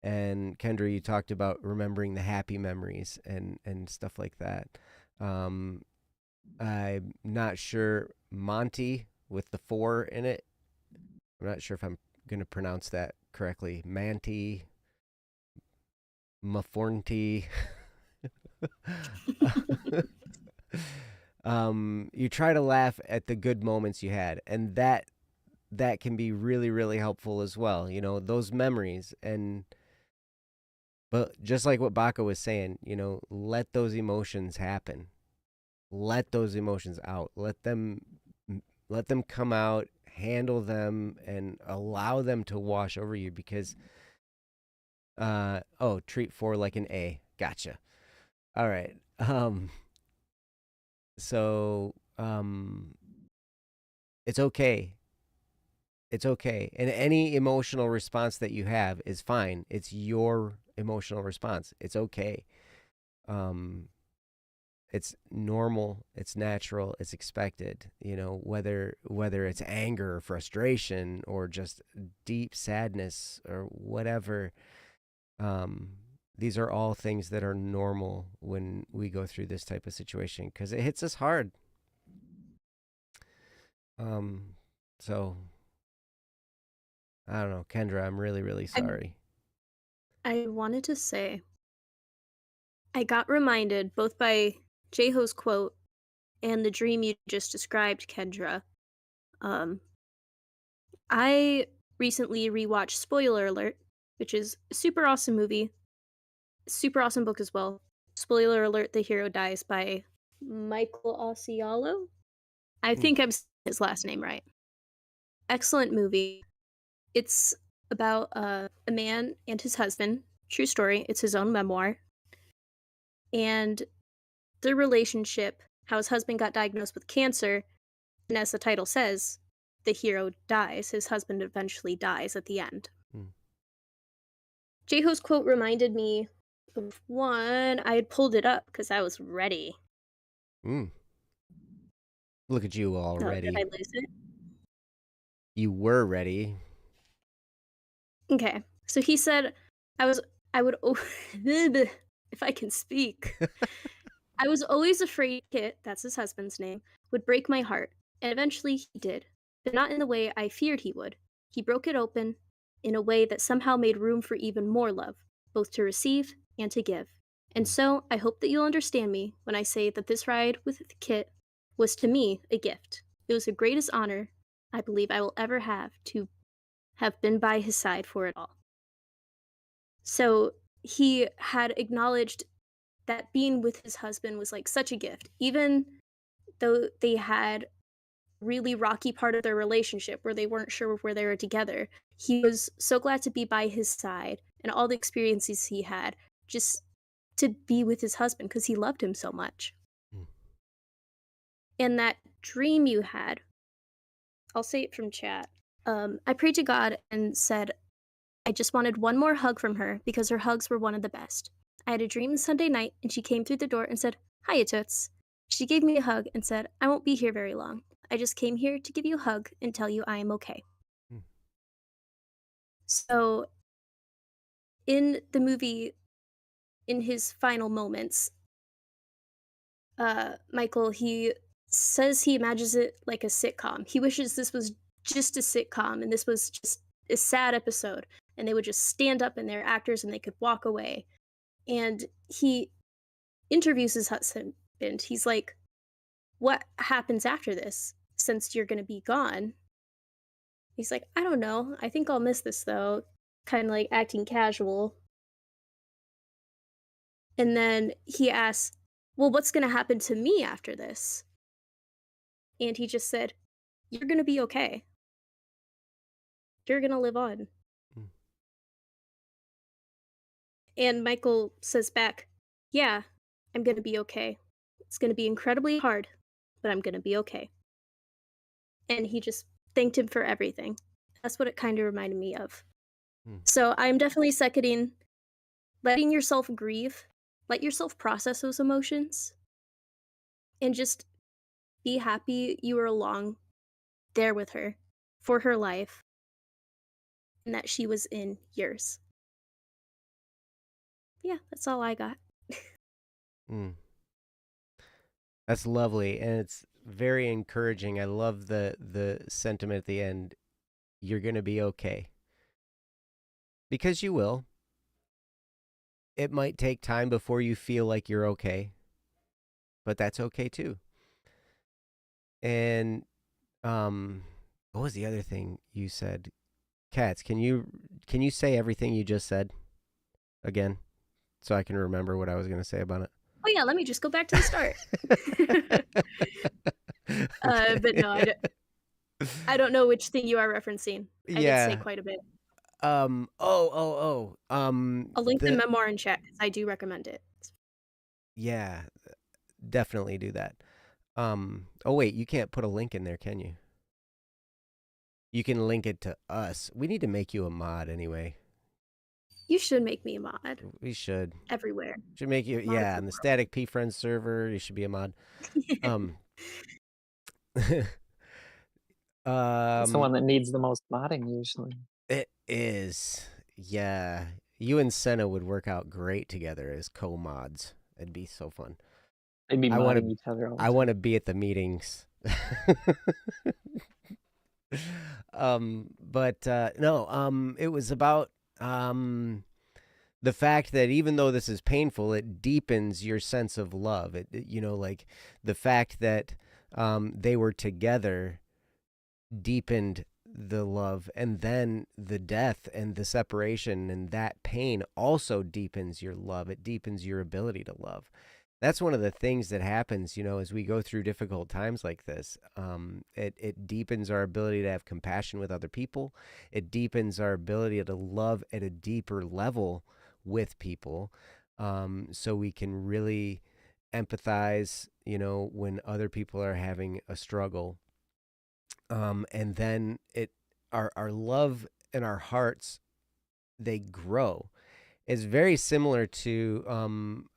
And Kendra, you talked about remembering the happy memories and stuff like that. I'm not sure, Monty with the 4 in it. I'm not sure if I'm going to pronounce that correctly. Manti, Mafornti. You try to laugh at the good moments you had, and that can be really, really helpful as well. Those memories, but just like what Baka was saying, let those emotions happen. Let those emotions out. Let them come out, handle them, and allow them to wash over you because treat 4 like an A. Gotcha. All right. So it's okay. It's okay. And any emotional response that you have is fine. It's your emotional response. It's okay. It's normal, it's natural, it's expected, whether it's anger or frustration or just deep sadness or whatever. These are all things that are normal when we go through this type of situation because it hits us hard. So I don't know, Kendra, I'm really, really sorry. I wanted to say, I got reminded both by J-Ho's quote and the dream you just described, Kendra. I recently rewatched Spoiler Alert, which is a super awesome movie, super awesome book as well. Spoiler Alert: The Hero Dies by Michael Ausiello. I think I'm saying his last name right. Excellent movie. It's about a man and his husband. True story. It's his own memoir. And their relationship, how his husband got diagnosed with cancer, and as the title says, the hero dies. His husband eventually dies at the end. J-Ho's quote reminded me of one. I had pulled it up because I was ready. Look at you already. Oh, did I lose it? You were ready. Okay. So he said, I would, if I can speak, I was always afraid Kit, that's his husband's name, would break my heart. And eventually he did, but not in the way I feared he would. He broke it open in a way that somehow made room for even more love, both to receive and to give. And so I hope that you'll understand me when I say that this ride with Kit was to me a gift. It was the greatest honor I believe I will ever have to have been by his side for it all. So he had acknowledged that being with his husband was like such a gift, even though they had really rocky part of their relationship where they weren't sure where they were together. He was so glad to be by his side and all the experiences he had just to be with his husband because he loved him so much. And that dream you had, I'll say it from chat. I prayed to God and said, I just wanted one more hug from her because her hugs were one of the best. I had a dream Sunday night and she came through the door and said, Hiya, Toots. She gave me a hug and said, I won't be here very long. I just came here to give you a hug and tell you I am okay. So, in the movie, in his final moments, Michael, he says he imagines it like a sitcom. He wishes this was just a sitcom and this was just a sad episode and they would just stand up and they're actors and they could walk away. And he interviews his husband. He's like, "What happens after this since you're going to be gone?" He's like, "I don't know. I think I'll miss this though." Kind of like acting casual. And then he asks, "Well, what's going to happen to me after this?" And he just said, "You're going to be okay. You're going to live on." Mm. And Michael says back, "Yeah, I'm going to be okay. It's going to be incredibly hard, but I'm going to be okay." And he just thanked him for everything. That's what it kind of reminded me of. Mm. So I'm definitely seconding letting yourself grieve, let yourself process those emotions, and just be happy you were along there with her for her life and that she was in yours. Yeah, that's all I got. Mm. That's lovely, and it's very encouraging. I love the sentiment at the end. You're going to be okay. Because you will. It might take time before you feel like you're okay, but that's okay too. And what was the other thing you said? Katz, can you say everything you just said again so I can remember what I was going to say about it? Oh yeah, let me just go back to the start. Okay. But no, I don't know which thing you are referencing. I did say Yeah. quite a bit. I'll link the memoir in chat because I do recommend it. Yeah, definitely do that. Oh wait, you can't put a link in there, can you? You can link it to us. We need to make you a mod anyway. You should make me a mod We should. everywhere. Should make you, Mod yeah, of on the the Static P Friends server. You should be a mod. world. It's the one that needs the most modding usually. It is. Yeah. You and Senna would work out great together as co-mods. It'd be so fun. They'd be I want modding each other all the I time. want to be at the meetings. But no, it was about the fact that even though this is painful, it deepens your sense of love. Like the fact that they were together deepened the love, and then the death and the separation and that pain also deepens your love. It deepens your ability to love. That's one of the things that happens, as we go through difficult times like this. It deepens our ability to have compassion with other people. It deepens our ability to love at a deeper level with people, so we can really empathize, when other people are having a struggle. And then our love and our hearts, they grow. It's very similar to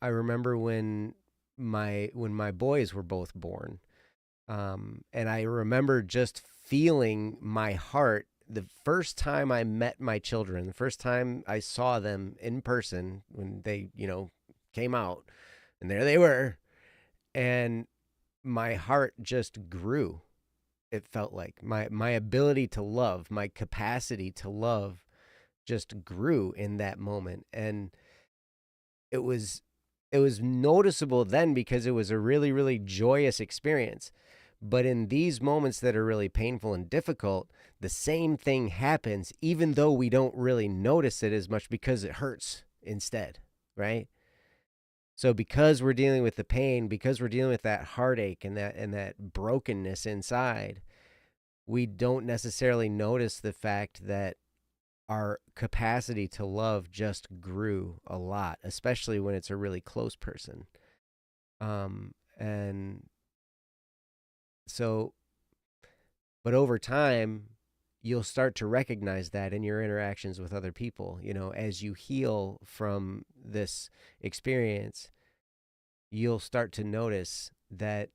I remember when my boys were both born, and I remember just feeling my heart the first time I met my children, the first time I saw them in person when they came out, and there they were, and my heart just grew. It felt like my ability to love, my capacity to love just grew in that moment. And it was noticeable then because it was a really, really joyous experience. But in these moments that are really painful and difficult, the same thing happens, even though we don't really notice it as much because it hurts instead, right? So because we're dealing with the pain, because we're dealing with that heartache and that brokenness inside, we don't necessarily notice the fact that our capacity to love just grew a lot, especially when it's a really close person. And so, but over time, you'll start to recognize that in your interactions with other people. As you heal from this experience, you'll start to notice that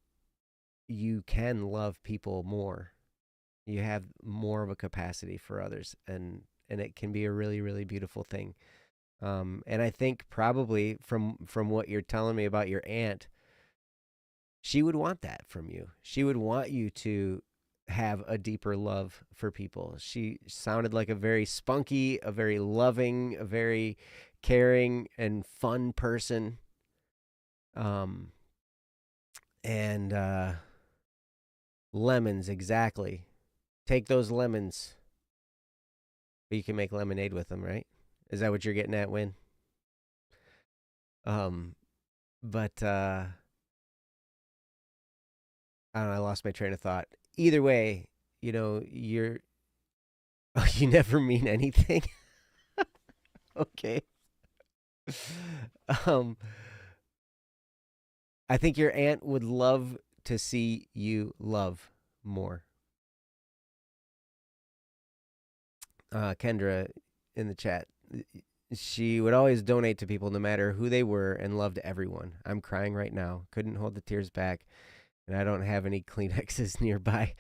you can love people more. You have more of a capacity for others, and it can be a really, really beautiful thing. And I think probably from what you're telling me about your aunt, she would want that from you. She would want you to have a deeper love for people. She sounded like a very spunky, a very loving, a very caring and fun person. And lemons, exactly. Take those lemons. But you can make lemonade with them, right? Is that what you're getting at, Win? But I don't know, I lost my train of thought. Either way, you know, you never mean anything. Okay. I think your aunt would love to see you love more. Kendra in the chat. She would always donate to people no matter who they were and loved everyone. I'm crying right now. Couldn't hold the tears back. And I don't have any Kleenexes nearby.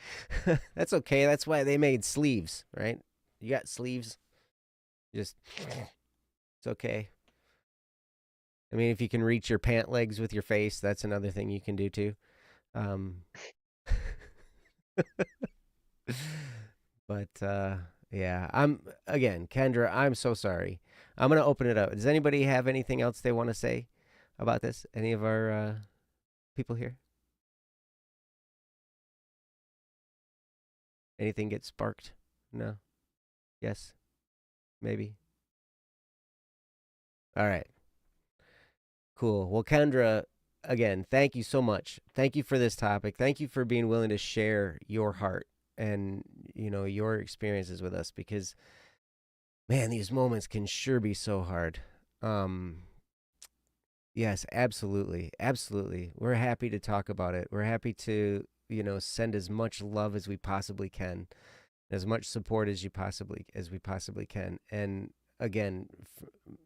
That's okay. That's why they made sleeves, right? You got sleeves. Just, it's okay. I mean, if you can reach your pant legs with your face, that's another thing you can do too. But yeah, Kendra, I'm so sorry. I'm going to open it up. Does anybody have anything else they want to say about this? Any of our people here? Anything get sparked? No? Yes? Maybe? All right. Cool. Well, Kendra, again, thank you so much. Thank you for this topic. Thank you for being willing to share your heart and, you know, your experiences with us, because, man, these moments can sure be so hard. Yes, absolutely. Absolutely. We're happy to talk about it. We're happy to, you know, send as much love as we possibly can, as much support as we possibly can. And again,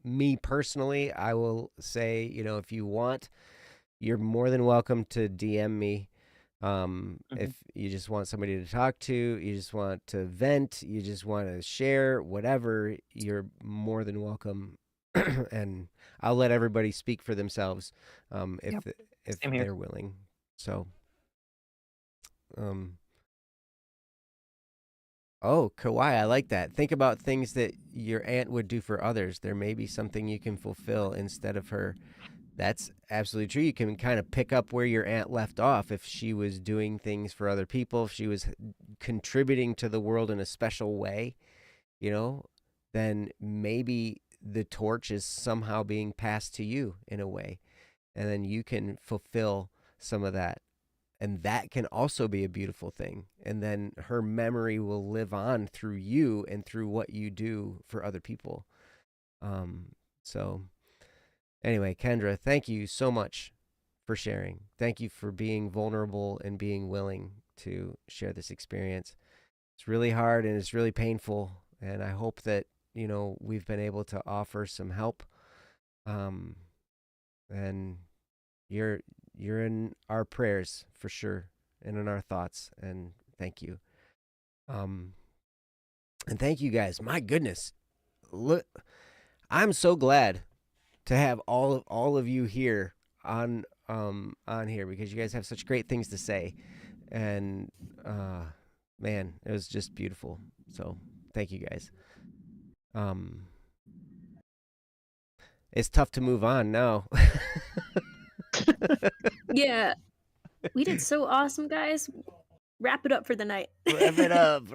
me personally, I will say, you know, if you want, you're more than welcome to DM me. If you just want somebody to talk to, you just want to vent, you just want to share, whatever, you're more than welcome. And I'll let everybody speak for themselves, if they're willing. So, oh, Kawhi, I like that. Think about things that your aunt would do for others. There may be something you can fulfill instead of her. That's absolutely true. You can kind of pick up where your aunt left off. If she was doing things for other people, if she was contributing to the world in a special way, you know, then maybe the torch is somehow being passed to you in a way. And then you can fulfill some of that. And that can also be a beautiful thing. And then her memory will live on through you and through what you do for other people. So anyway, Kendra, thank you so much for sharing. Thank you for being vulnerable and being willing to share this experience. It's really hard and it's really painful. And I hope that, you know, we've been able to offer some help. And you're in our prayers for sure, and in our thoughts. And thank you. And thank you guys. My goodness, look, I'm so glad to have all of you here on here, because you guys have such great things to say, and man, it was just beautiful. So thank you guys. It's tough to move on now. Yeah. We did so awesome, guys. Wrap it up for the night. Wrap it up.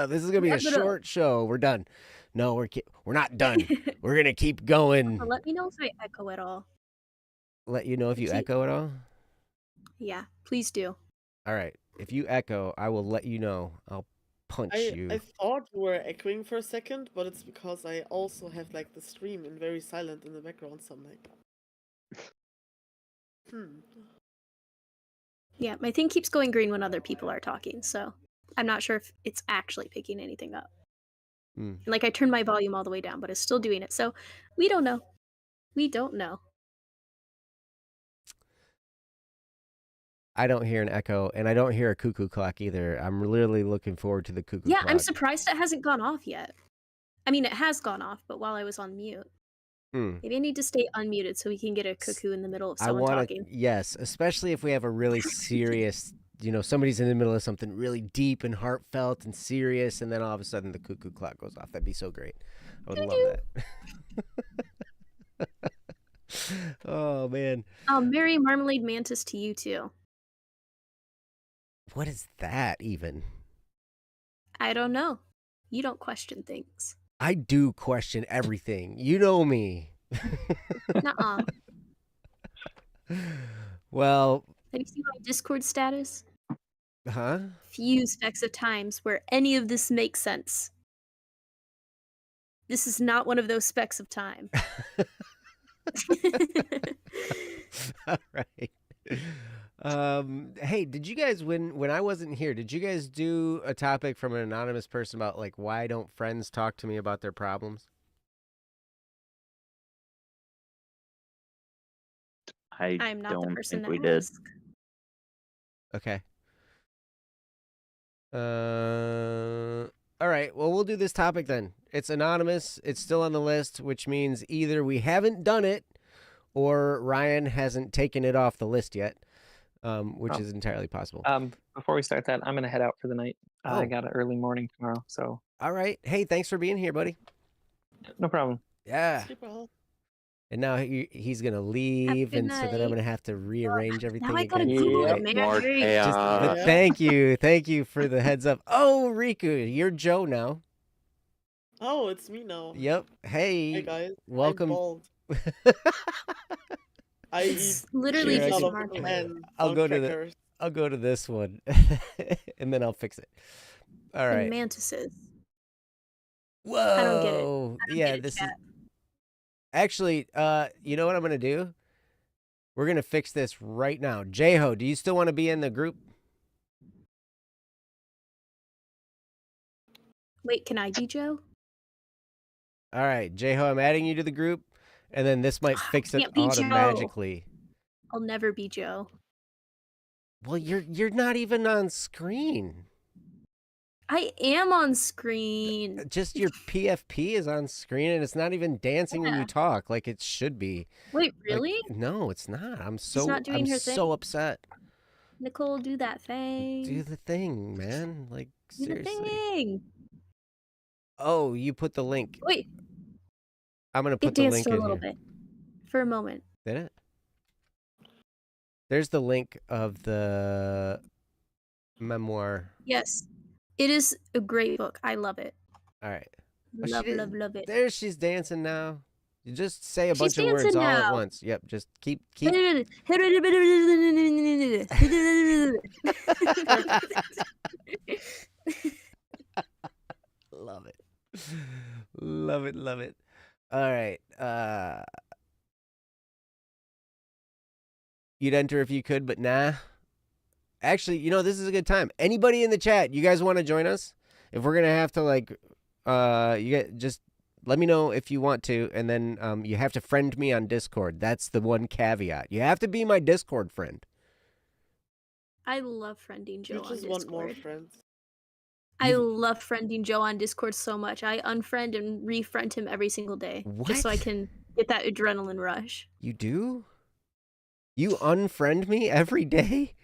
This is gonna be a short show. We're done. No, we're not done. We're gonna keep going. Let me know if I echo at all. Let you know if you echo at all? Yeah, please do. All right. If you echo, I will let you know. I'll punch you. I thought you were echoing for a second, but it's because I also have like the stream in very silent in the background, so I'm like, Yeah, my thing keeps going green when other people are talking, so I'm not sure if it's actually picking anything up. Like, I turned my volume all the way down, but it's still doing it, so we don't know. We don't know. I don't hear an echo, and I don't hear a cuckoo clock either. I'm literally looking forward to the cuckoo clock. Yeah, I'm surprised it hasn't gone off yet. I mean, it has gone off, but while I was on mute. Maybe I need to stay unmuted so we can get a cuckoo in the middle of someone talking. Yes, especially if we have a really serious, somebody's in the middle of something really deep and heartfelt and serious, and then all of a sudden the cuckoo clock goes off. That'd be so great. I would love that. Oh, man. Merry Marmalade Mantis to you, too. What is that even? I don't know. You don't question things. I do question everything. You know me. Nuh-uh. Well, Have you seen my Discord status? huh? Few specks of times where any of this makes sense. This is not one of those specks of time. All right. Hey, did you guys when I wasn't here, did you guys do a topic from an anonymous person about like why don't friends talk to me about their problems? I'm not the don't person think to we ask. did. Okay. All right. Well, we'll do this topic then. It's anonymous. It's still on the list, which means either we haven't done it or Ryan hasn't taken it off the list yet, which is entirely possible. Before we start that, I'm going to head out for the night. I Oh. got an early morning tomorrow, so. All right. Hey, thanks for being here, buddy. No problem. Yeah. Sleep well. And now he's going to leave, Good and so then I'm night. going to have to rearrange everything Now I gotta again. Google Yep. it, man. More Great. chaos. Yeah. Thank you for the heads up. Oh, Riku, you're Joe now. Oh, it's me now. Yep. Hey Hey, guys. welcome. I'm bald. I eat It's literally Sure, I just cheese out can- of market. and I'll go to the- crackers. I'll go to this one, and then I'll fix it. All And right. mantises. Whoa. don't get it. I don't Yeah, get it, this is chat. actually. You know what I'm gonna do? We're gonna fix this right now. J-Ho, do you still want to be in the group? Wait, can I be Joe? All right, J-Ho, I'm adding you to the group, and then this might fix it Can't be Joe. automatically. I'll never be Joe. Well, you're not even on screen. I am on screen. Just your PFP is on screen, and it's not even dancing when you Yeah. talk like it should be. Wait, Like, really? no, it's not. I'm not doing her so thing? upset. Nicole, do that thing. Do the thing, man. Like Do the seriously. thing. Oh, you put the link. Wait, I'm gonna it put the danced link for a in little here. bit. For a moment. Did it? There's the link of the memoir. Yes. It is a great book. I love it. All right. Oh, she Love, did- love, love it. There she's dancing now. You just say a She's bunch of words dancing all at now. once. Yep, just keep Love it. Love it, love it. All right. You'd enter if you could, but nah. Actually, this is a good time. Anybody in the chat, you guys want to join us? If we're gonna have to you get just let me know if you want to, and then you have to friend me on Discord. That's the one caveat. You have to be my Discord friend. I love friending Joe You on just Discord. want more friends. I love friending Joe on Discord so much. I unfriend and refriend him every single day. Just so I What? can get that adrenaline rush. You do? You unfriend me every day?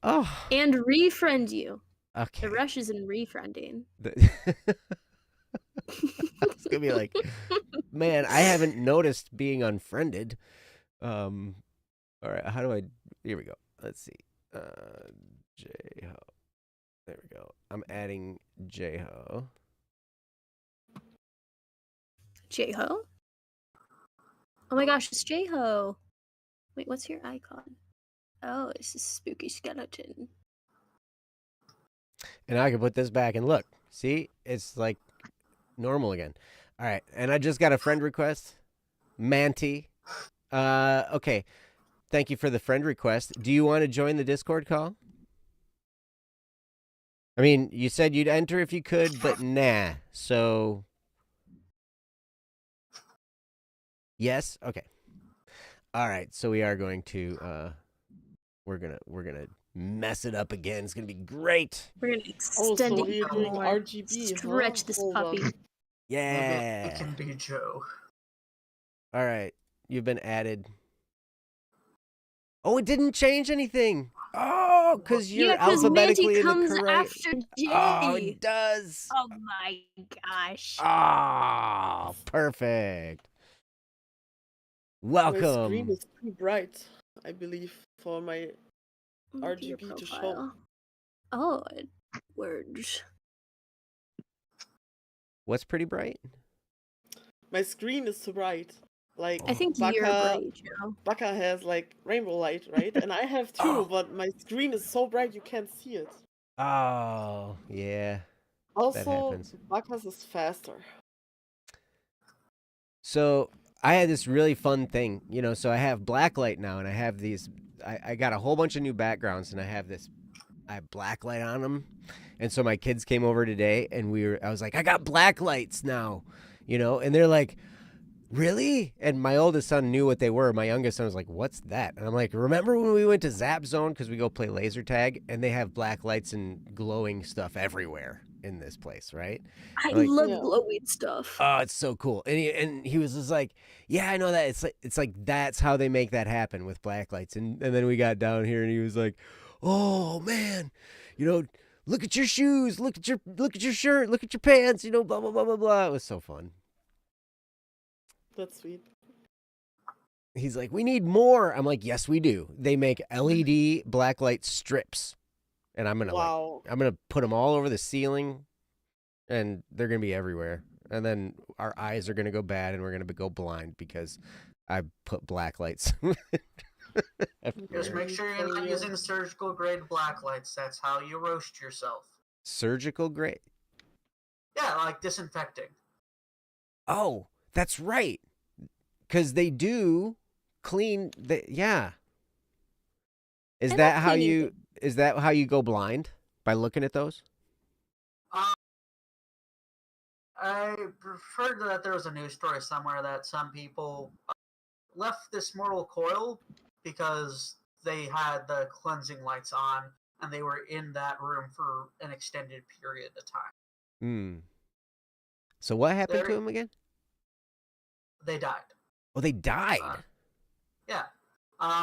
Oh, And refriend you. okay. The rush is in refriending. It's gonna be like, man, I haven't noticed being unfriended. All right, how do I? Here we go. Let's see. J-Ho. There we go. I'm adding J-Ho. J-Ho? Oh my gosh, it's J-Ho. Wait, what's your icon? Oh, it's a spooky skeleton. And I can put this back and look. See? It's like normal again. All right, and I just got a friend request. Manti. Okay. Thank you for the friend request. Do you want to join the Discord call? I mean, you said you'd enter if you could, but nah. So yes? Okay. All right. So we are going to we're gonna mess it up again. It's gonna be great. We're gonna Oh, extend so it we're even doing more. RGB, huh? Stretch this Hold puppy. on. Yeah. It can be Joe. All right, you've been added. Oh, it didn't change anything. Oh, because you're Yeah, because Manti alphabetically in the comes correct. after Oh, Jay. it does. Oh my gosh. Oh, perfect. My screen Welcome. is too bright, I believe, for my Look at your RGB to show. profile. Oh, words. What's pretty bright? My screen is too bright. Like, I think you're Baka, bright, Joe. Baka has, like, rainbow light, right? And I have too, Oh. but my screen is so bright you can't see it. Oh, yeah. Also, happens. Baka's is faster. So I had this really fun thing, so I have blacklight now, and I have these, I got a whole bunch of new backgrounds, and I have blacklight on them. And so my kids came over today, and I was like, I got blacklights now, and they're like, really? And my oldest son knew what they were. My youngest son was like, what's that? And I'm like, remember when we went to Zap Zone because we go play laser tag, and they have black lights and glowing stuff everywhere in this place, right? I Like- love Yeah. glowing stuff. Oh, it's so cool. And he was just like, yeah, I know that. It's like that's how they make that happen with black lights. And then we got down here, and he was like, oh man, look at your shoes, look at your shirt, look at your pants, blah blah blah blah blah. It was so fun. That's sweet. He's like, we need more. I'm like, yes, we do. They make LED blacklight strips, and I'm Wow. gonna put them all over the ceiling, and they're gonna be everywhere. And then our eyes are gonna go bad, and we're gonna go blind because I put blacklights. Just make sure you're not using surgical grade blacklights. That's how you roast yourself. Surgical grade. Yeah, like disinfecting. Oh, that's right. Because they do clean. Yeah. Is They're that not how cleaning you? Is that how you go blind? By looking at those? I heard that there was a news story somewhere that some people left this mortal coil because they had the cleansing lights on and they were in that room for an extended period of time. Hmm. So what happened to There- him again? They died. Oh, they died. Yeah.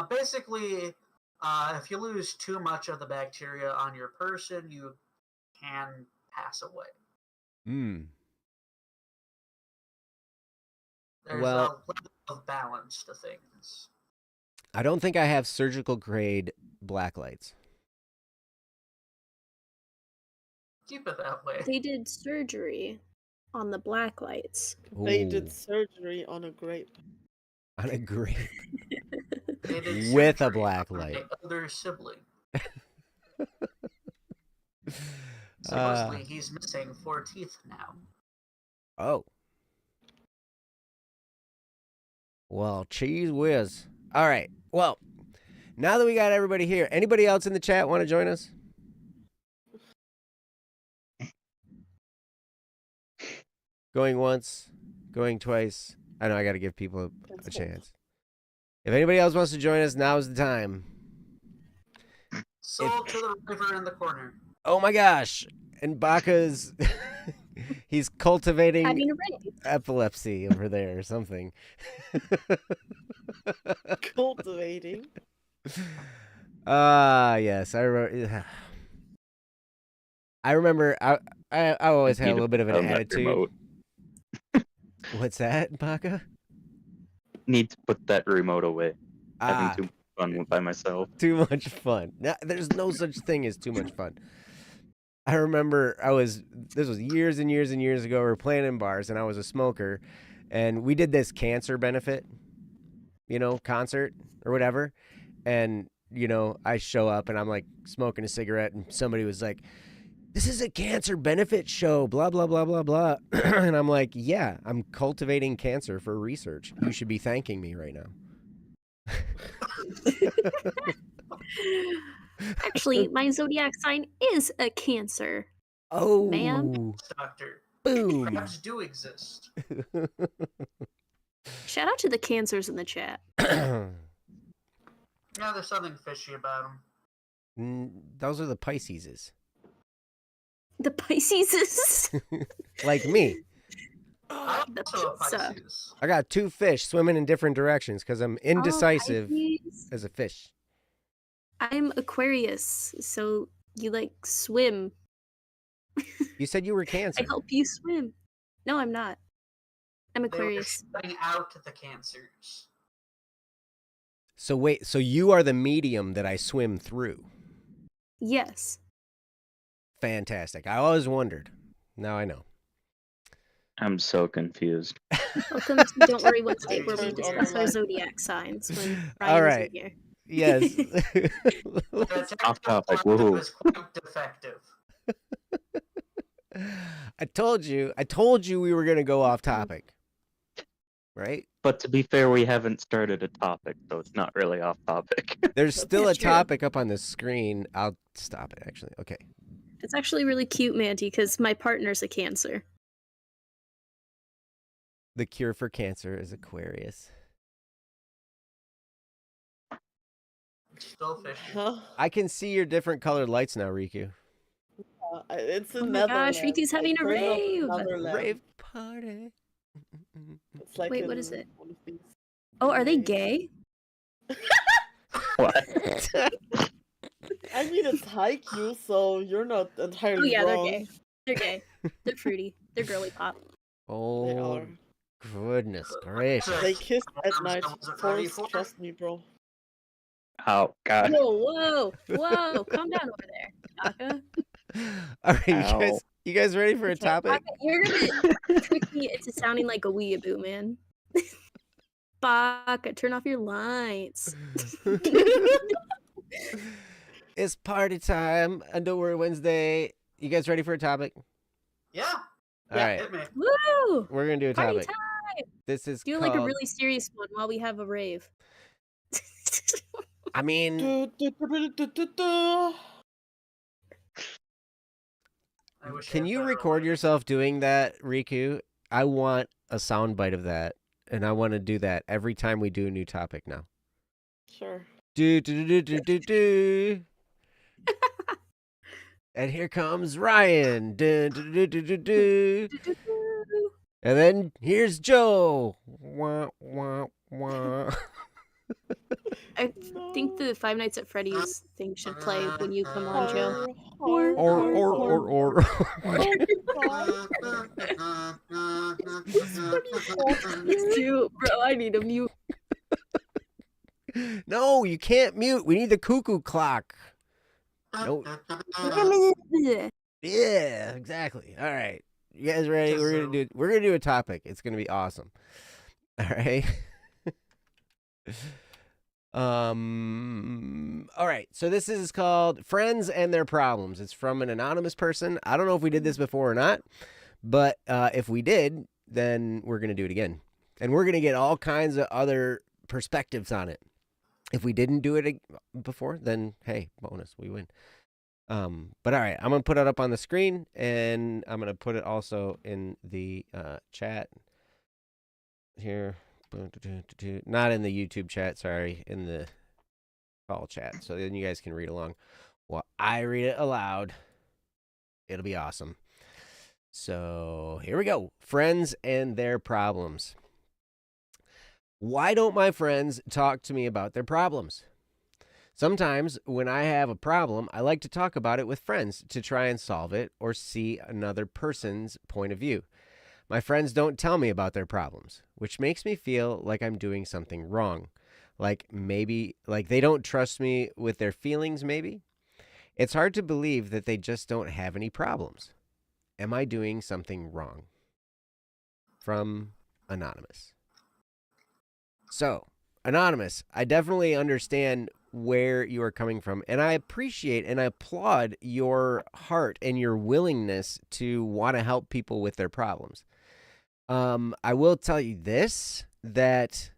Basically, if you lose too much of the bacteria on your person, you can pass away. Hmm. There's Well- a level of balance to things. I don't think I have surgical grade blacklights. Keep it that way. They did surgery on the black lights. They Ooh, did surgery on a grape. on a grape. They did With a surgery black on light. my other sibling. Uh, Supposedly, he's missing 4 teeth now. oh. Well, cheese whiz. All right. Well, now that we got everybody here, anybody else in the chat want to join us? Going once, going twice. I know I got to give people a That's chance. If anybody else wants to join us, now's the time. Sold to the river in the corner. Oh my gosh. And Baka's, he's cultivating Having a rain. epilepsy over there or something. Cultivating. Yes. I remember I always had a little bit of an On that attitude. remote. What's that, Baka? Need to put that remote away. Ah, Having too much fun by myself. too much fun. There's no such thing as too much fun. I remember this was years and years and years ago. We were playing in bars, and I was a smoker, and we did this cancer benefit, concert or whatever. And, I show up, and I'm like smoking a cigarette, and somebody was like, this is a cancer benefit show, blah, blah, blah, blah, blah. And I'm like, yeah, I'm cultivating cancer for research. You should be thanking me right now. Actually, my zodiac sign is a Cancer. Oh, Ma'am? Doctor. boom. Crabs do exist. Shout out to the Cancers in the chat. Yeah, there's something fishy about them. Those are the Pisceses. The Pisces. Like me. I'm The also a pizza. Pisces. I got 2 fish swimming in different directions because I'm indecisive Pisces. as a fish. I'm Aquarius, so you like swim. You said you were I Cancer. help you swim. No, I'm not. I'm They were Aquarius. shutting out the cancers. So wait, so you are the medium that I swim through. Yes. Fantastic. I always wondered. Now I know. I'm so confused. Welcome to Don't Worry Wednesday, where we Turned on discuss the our light. zodiac signs when All Ryan right. isn't here. Yes. The Off detective topic, part woohoo. was quite defective. I told you we were going to go off topic. Right? But to be fair, we haven't started a topic, so it's not really off topic. There's still a That's true. topic up on the screen. I'll stop it, actually. Okay. It's actually really cute, Mandy, because my partner's a Cancer. The cure for cancer is Aquarius. Still fishing. Huh? I can see your different colored lights now, Riku. It's in Oh my gosh, Netherlands. Riku's having a I turned on rave! another lamp. Rave party. It's like Wait, what in is it? one of these Oh, are they animes. gay? What? I mean, it's Haikyuu, so you're not Oh entirely yeah, they're wrong. gay. They're gay. They're fruity. They're girly pop. They Oh, are. goodness gracious. They kiss at Arms night. doubles at Forrest, 34. trust me, bro. Oh, God. Whoa, whoa! Calm down over there, Taka. All right, Ow. you guys ready for a Okay, topic? Taka, you're gonna trick me into sounding like a weeaboo, man. Baka, turn off your lights. It's party time. And Don't Worry Wednesday. You guys ready for a topic? Yeah. All right. Hit me. Woo! We're going to do a Party topic. time! This is Do called, like a really serious one while we have a rave. I mean, Du-du-du-du-du-du-du. I wish I can had you better record lighting. yourself doing that, Riku? I want a soundbite of that. And I want to do that every time we do a new topic now. Sure. Do, do, do, do, do, do. And here comes Ryan. Do, do, do, do, do, do. And then here's Joe. Wah, wah, wah. I think the Five Nights at Freddy's thing should play when you come on, Joe. Or. Dude, bro, I need a mute. No, you can't mute. We need the cuckoo clock. No. Yeah, exactly. All right. You guys ready? We're gonna do a topic. It's gonna be awesome. All right. All right. So this is called Friends and Their Problems. It's from an anonymous person. I don't know if we did this before or not, but if we did, then we're gonna do it again, and we're gonna get all kinds of other perspectives on it. If we didn't do it before, then hey, bonus, we win. But all right, I'm gonna put it up on the screen, and I'm gonna put it also in the chat here. Not in the YouTube chat, sorry, in the call chat. So then you guys can read along while I read it aloud. It'll be awesome. So here we go. Friends and their problems. Why don't my friends talk to me about their problems? Sometimes when I have a problem, I like to talk about it with friends to try and solve it or see another person's point of view. My friends don't tell me about their problems, which makes me feel like I'm doing something wrong. Like they don't trust me with their feelings, maybe. It's hard to believe that they just don't have any problems. Am I doing something wrong? From Anonymous. So, Anonymous, I definitely understand where you are coming from, and I appreciate and I applaud your heart and your willingness to want to help people with their problems. I will tell you this, that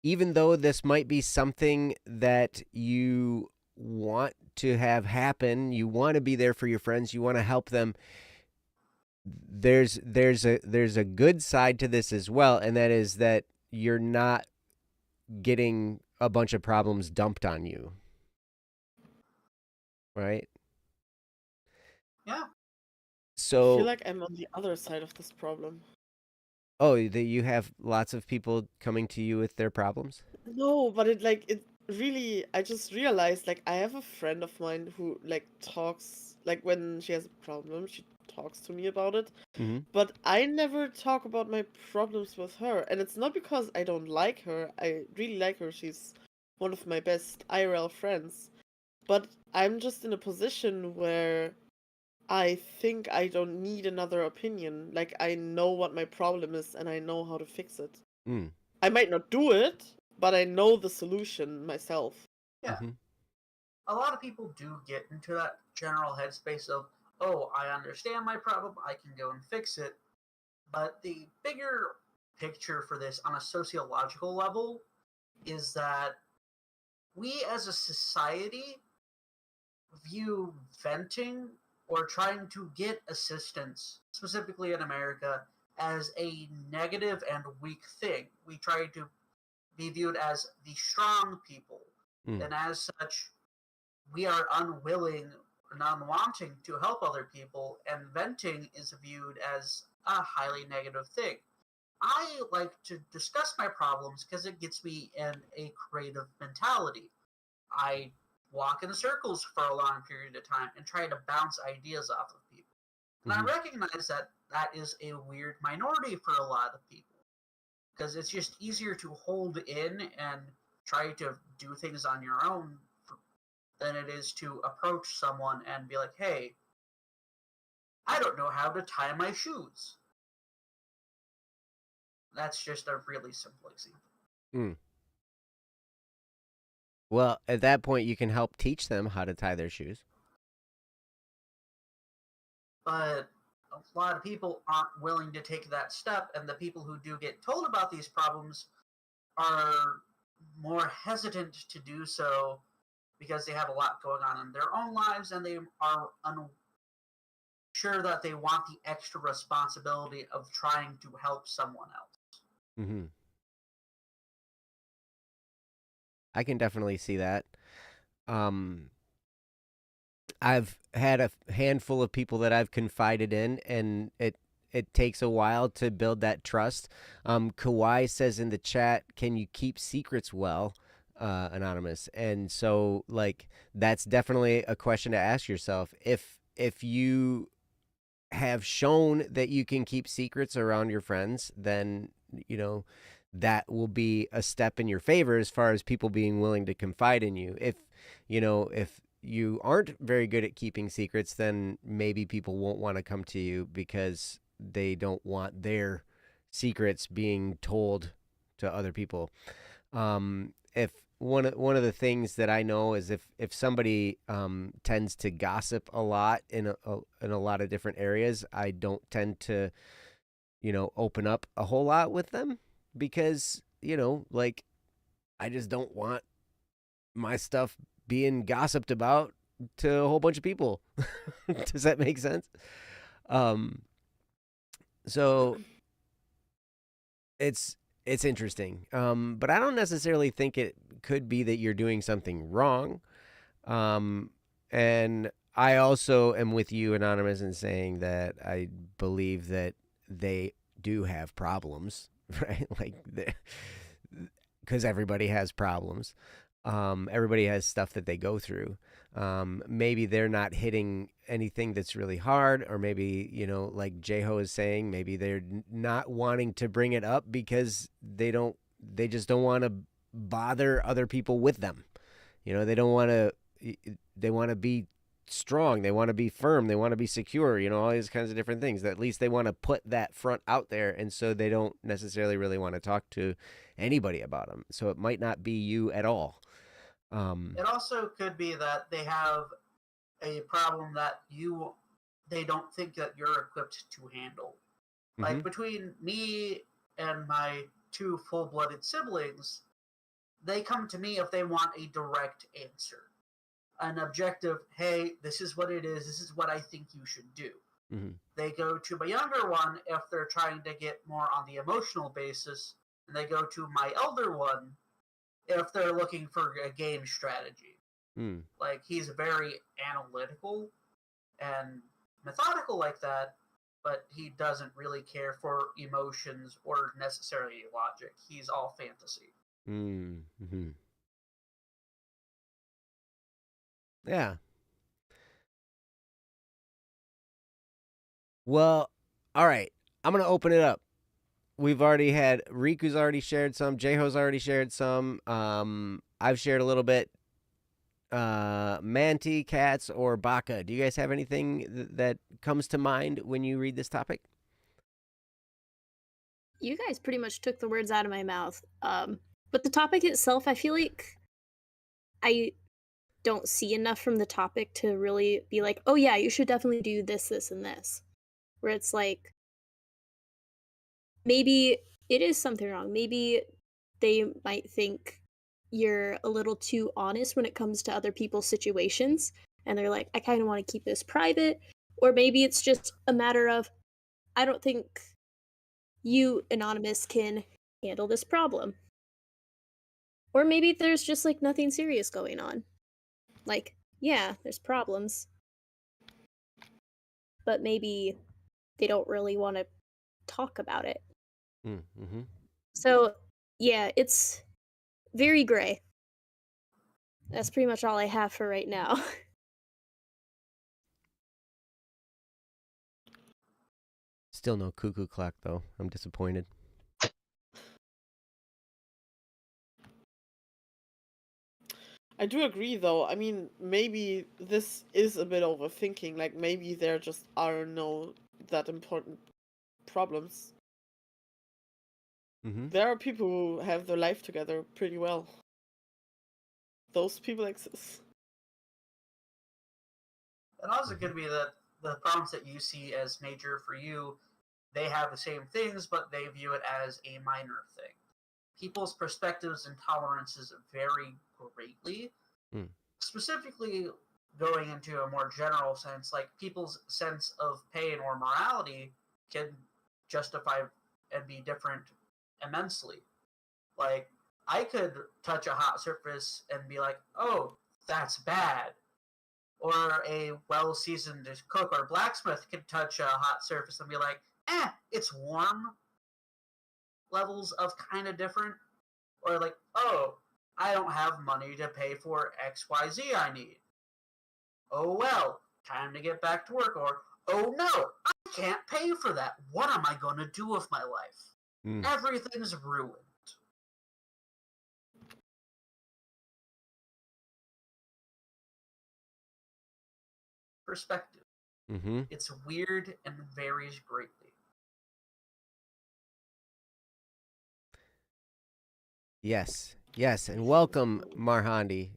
even though this might be something that you want to have happen, you want to be there for your friends, you want to help them, there's a good side to this as well, and that is that you're not getting a bunch of problems dumped on you. Right? Yeah. So, feel like I'm on the other side of this problem. oh, that you have lots of people coming to you with their problems? No, but it really, I just realized, like, I have a friend of mine who, like, talks, like, when she has a problem, she talks to me about it. Mm-hmm. But I never talk about my problems with her. And it's not because I don't like her. I really like her. She's one of my best IRL friends. But I'm just in a position where I think I don't need another opinion. Like, I know what my problem is and I know how to fix it. Mm. I might not do it, but I know the solution myself. Yeah. Mm-hmm. A lot of people do get into that general headspace of, oh, I understand my problem, I can go and fix it. But the bigger picture for this on a sociological level is that we as a society view venting or trying to get assistance, specifically in America, as a negative and weak thing. We try to be viewed as the strong people, Mm. and as such, we are unwilling and unwanting to help other people, and venting is viewed as a highly negative thing. I like to discuss my problems because it gets me in a creative mentality. I walk in circles for a long period of time and try to bounce ideas off of people. And Mm-hmm. I recognize that that is a weird minority for a lot of people because it's just easier to hold in and try to do things on your own than it is to approach someone and be like, hey, I don't know how to tie my shoes. That's just a really simple example. Mm. Well, at that point, you can help teach them how to tie their shoes. But a lot of people aren't willing to take that step, and the people who do get told about these problems are more hesitant to do so because they have a lot going on in their own lives and they are unsure that they want the extra responsibility of trying to help someone else. Mm-hmm. I can definitely see that. I've had a handful of people that I've confided in, and it takes a while to build that trust. Kawhi says in the chat, "Can you keep secrets well?" Anonymous, and so like that's definitely a question to ask yourself. If you have shown that you can keep secrets around your friends, then you know that will be a step in your favor as far as people being willing to confide in you. If you aren't very good at keeping secrets, then maybe people won't want to come to you because they don't want their secrets being told to other people. If one of the things that I know is if somebody tends to gossip a lot in a lot of different areas, I don't tend to open up a whole lot with them because like I just don't want my stuff being gossiped about to a whole bunch of people. Does that make sense? So it's interesting, but I don't necessarily think it could be that you're doing something wrong. And I also am with you, Anonymous, in saying that I believe that they do have problems, right? Like, because everybody has problems. Everybody has stuff that they go through. Maybe they're not hitting anything that's really hard, or maybe, like Jeho is saying, maybe they're not wanting to bring it up because they just don't want to bother other people with them. They want to be strong. They want to be firm. They want to be secure, all these kinds of different things. At least they want to put that front out there. And so they don't necessarily really want to talk to anybody about them. So it might not be you at all. It also could be that they have a problem that they don't think that you're equipped to handle. Like between me and my two full-blooded siblings, they come to me if they want a direct answer. An objective, hey, this is what it is, this is what I think you should do. Mm-hmm. They go to my younger one if they're trying to get more on the emotional basis, and they go to my elder one if they're looking for a game strategy. Mm. Like, he's very analytical, and methodical like that, but he doesn't really care for emotions or necessarily logic. He's all fantasy. Mm-hmm. Yeah. Well, all right. I'm going to open it up. We've already had Riku's already shared some. Jayho's already shared some. I've shared a little bit. Manti, Cats, or Baka. Do you guys have anything that comes to mind when you read this topic? You guys pretty much took the words out of my mouth. But the topic itself, I feel like I don't see enough from the topic to really be like, oh yeah, you should definitely do this, this, and this. Where it's like, maybe it is something wrong. Maybe they might think you're a little too honest when it comes to other people's situations. And they're like, I kind of want to keep this private. Or maybe it's just a matter of, I don't think you, Anonymous, can handle this problem. Or maybe there's just like nothing serious going on. Like, yeah, there's problems. But maybe they don't really want to talk about it. Mm-hmm. So, yeah, it's very gray. That's pretty much all I have for right now. Still no cuckoo clock, though. I'm disappointed. I do agree, though. I mean, maybe this is a bit overthinking. Like, maybe there just are no that important problems. Mm-hmm. There are people who have their life together pretty well. Those people exist. And also could be that the problems that you see as major for you, they have the same things, but they view it as a minor thing. People's perspectives and tolerances vary greatly. Mm. Specifically, going into a more general sense, like people's sense of pain or morality can justify and be different immensely. Like, I could touch a hot surface and be like, oh, that's bad. Or a well seasoned cook or blacksmith could touch a hot surface and be like, it's warm. Levels of kind of different. Or like, oh, I don't have money to pay for XYZ I need. Oh well, time to get back to work. Or, oh no, I can't pay for that. What am I going to do with my life? Mm. Everything's ruined. Perspective. Mm-hmm. It's weird and varies greatly. Yes. Yes. And welcome, Marhandi.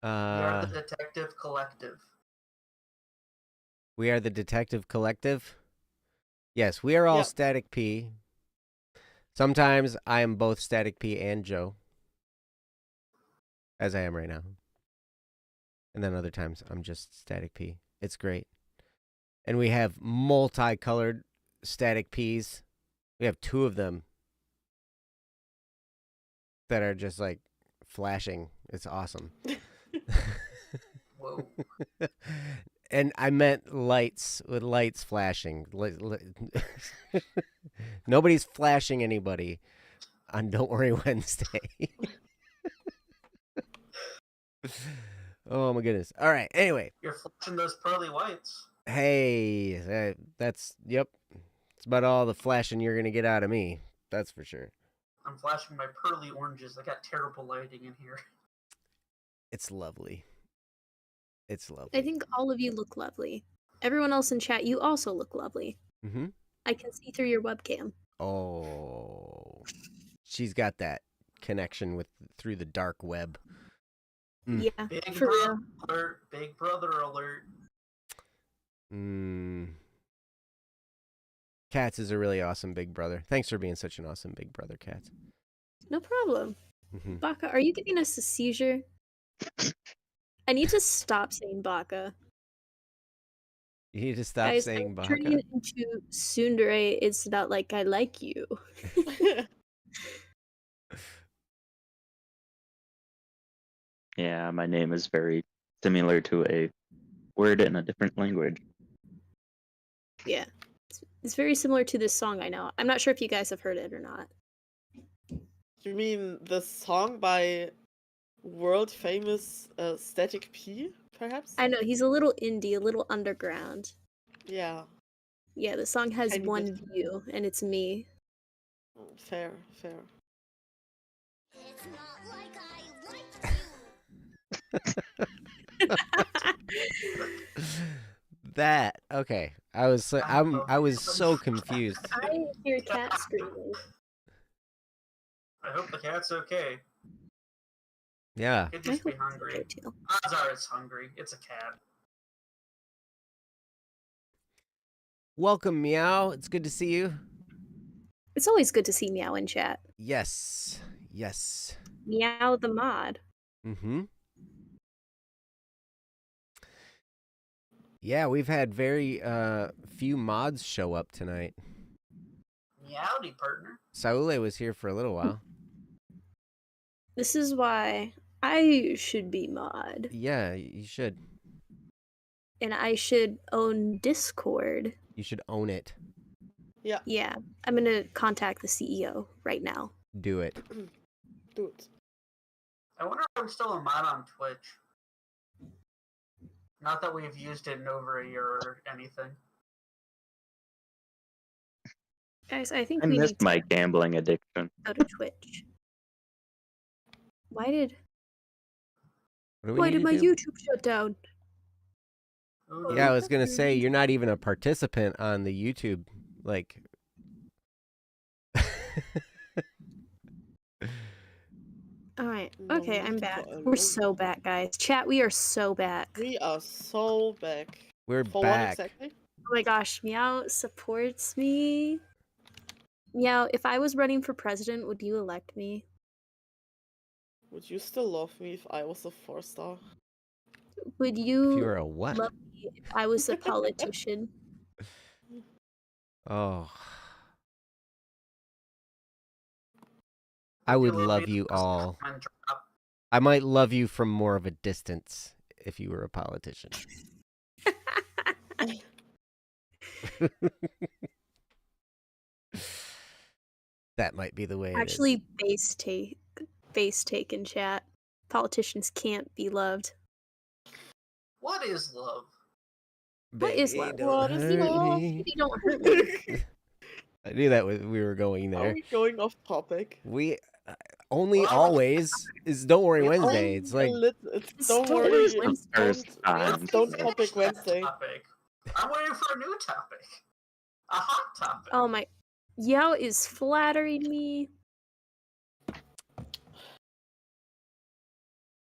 We are the Detective Collective. We are the Detective Collective. Yes, we are all Yep. Static P. Sometimes I am both Static P and Joe, as I am right now. And then other times I'm just Static P. It's great. And we have multicolored Static Ps. We have 2 of them that are just like flashing. It's awesome. Whoa. And I meant lights, with lights flashing. Nobody's flashing anybody on Don't Worry Wednesday. Oh my goodness. All right. Anyway. You're flashing those pearly whites. Hey, that's, yep. It's about all the flashing you're going to get out of me. That's for sure. I'm flashing my pearly oranges. I got terrible lighting in here. It's lovely. It's lovely. I think all of you look lovely. Everyone else in chat, you also look lovely. Mm-hmm. I can see through your webcam. Oh. She's got that connection through the dark web. Mm. Yeah, Big for real. brother alert. Big brother alert. Cats is a really awesome big brother. Thanks for being such an awesome big brother, Cats. No problem. Mm-hmm. Baka, are you giving us a seizure? I need to stop saying Baka. You need to stop Guys, saying I'm Baka. turning into tsundere. It's not like I like you. Yeah, my name is very similar to a word in a different language. Yeah. It's very similar to this song I know. I'm not sure if you guys have heard it or not. You mean the song by world famous Static P, perhaps? I know, he's a little indie, a little underground. Yeah, Yeah, the song has Tiny one bit. view, and it's me. Fair, fair. It's not like I That okay. I was I was so confused. I hear cat screaming. I hope the cat's okay. Yeah. Could I just be hope it's hungry. okay too. Odds are it's hungry. It's a cat. Welcome, Meow. It's good to see you. It's always good to see Meow in chat. Yes. Yes. Meow the mod. Mm-hmm. Yeah, we've had very few mods show up tonight. Meowdy, partner. Saule was here for a little while. This is why I should be mod. Yeah, you should. And I should own Discord. You should own it. Yeah, I'm gonna contact the CEO right now. Do it. Do it. I wonder if I'm still a mod on Twitch. Not that we've used it in over a year or anything. Guys, I think I we missed need to my gambling addiction. go to Twitch. Why did What do we why need did to my do? YouTube shut down? Ooh, Yeah, I was gonna say you're not even a participant on the YouTube. Like, Alright, No okay, I'm need back. for a We're logo. so back, guys. Chat, we are so back. We are so back. we're For what back. exactly? Oh my gosh, Meow supports me. Meow, if I was running for president, would you elect me? Would you still love me if I was a 4-star? Would If you you were a what? love me if I was a politician? Oh. I would love you all. I might love you from more of a distance if you were a politician. That might be the way Actually, it is. base take in chat. Politicians can't be loved. What is love? What is Baby, love? don't What is hurt love? me. Maybe don't hurt me. I knew that we were going Are there. we going off topic? We only Well, always is Don't Worry we Wednesday. only It's like It's don't Don't worry. worry, It's Wednesday. First don't, time. it's don't Finish topic that Wednesday. topic. I'm waiting for a new topic. A hot topic. Oh my. Yao is flattering me.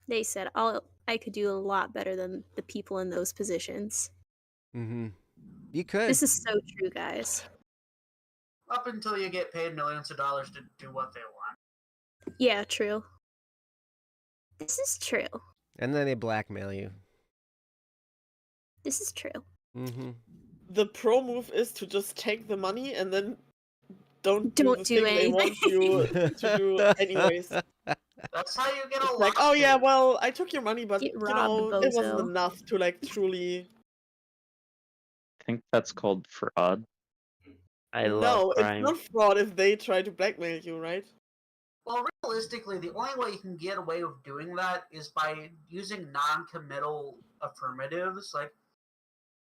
They said I could do a lot better than the people in those positions. you could. This is so true, guys. Up until you get paid millions of dollars to do what they want. Yeah, true. This is true. And then they blackmail you. This is true. The pro move is to just take the money and then don't Don't the do thing they want you to do anyways. That's how you get a It's like, oh yeah, lawsuit. well, I took your money, but Get you robbed, know, it wasn't bozo. enough to like truly. I think that's called fraud. I love No, crime. it's not fraud if they try to blackmail you, right? Well, realistically, the only way you can get away with doing that is by using non-committal affirmatives. Like,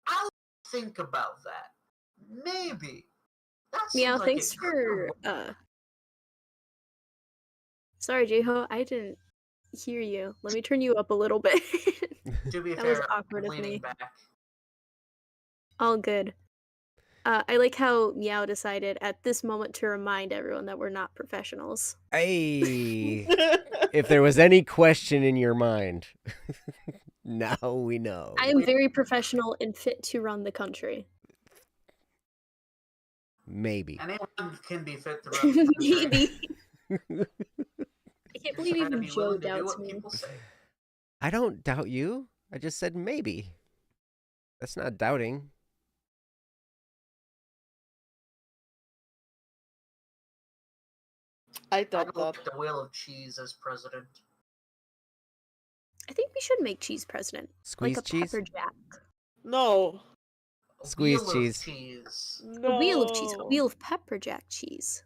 I'll think about that. Maybe. That seems Meow, like thanks it could for work. Sorry, Jho, I didn't hear you. Let me turn you up a little bit. To be That was fair, awkward I'm of me. leaning back. All good. I like how Meow decided at this moment to remind everyone that we're not professionals. Hey, if there was any question in your mind, now we know. I am very professional and fit to run the country. Maybe. Anyone can be fit to run the country. Maybe. I can't believe Just gotta even be Jho willing to do doubts what me. people say. I don't doubt you. I just said maybe. That's not doubting. I I doubt don't that. like the wheel of cheese as president. I think we should make cheese president. Squeeze like a cheese? pepper jack. No. Squeeze wheel cheese. of cheese. A wheel of cheese. A No. wheel of pepper jack cheese.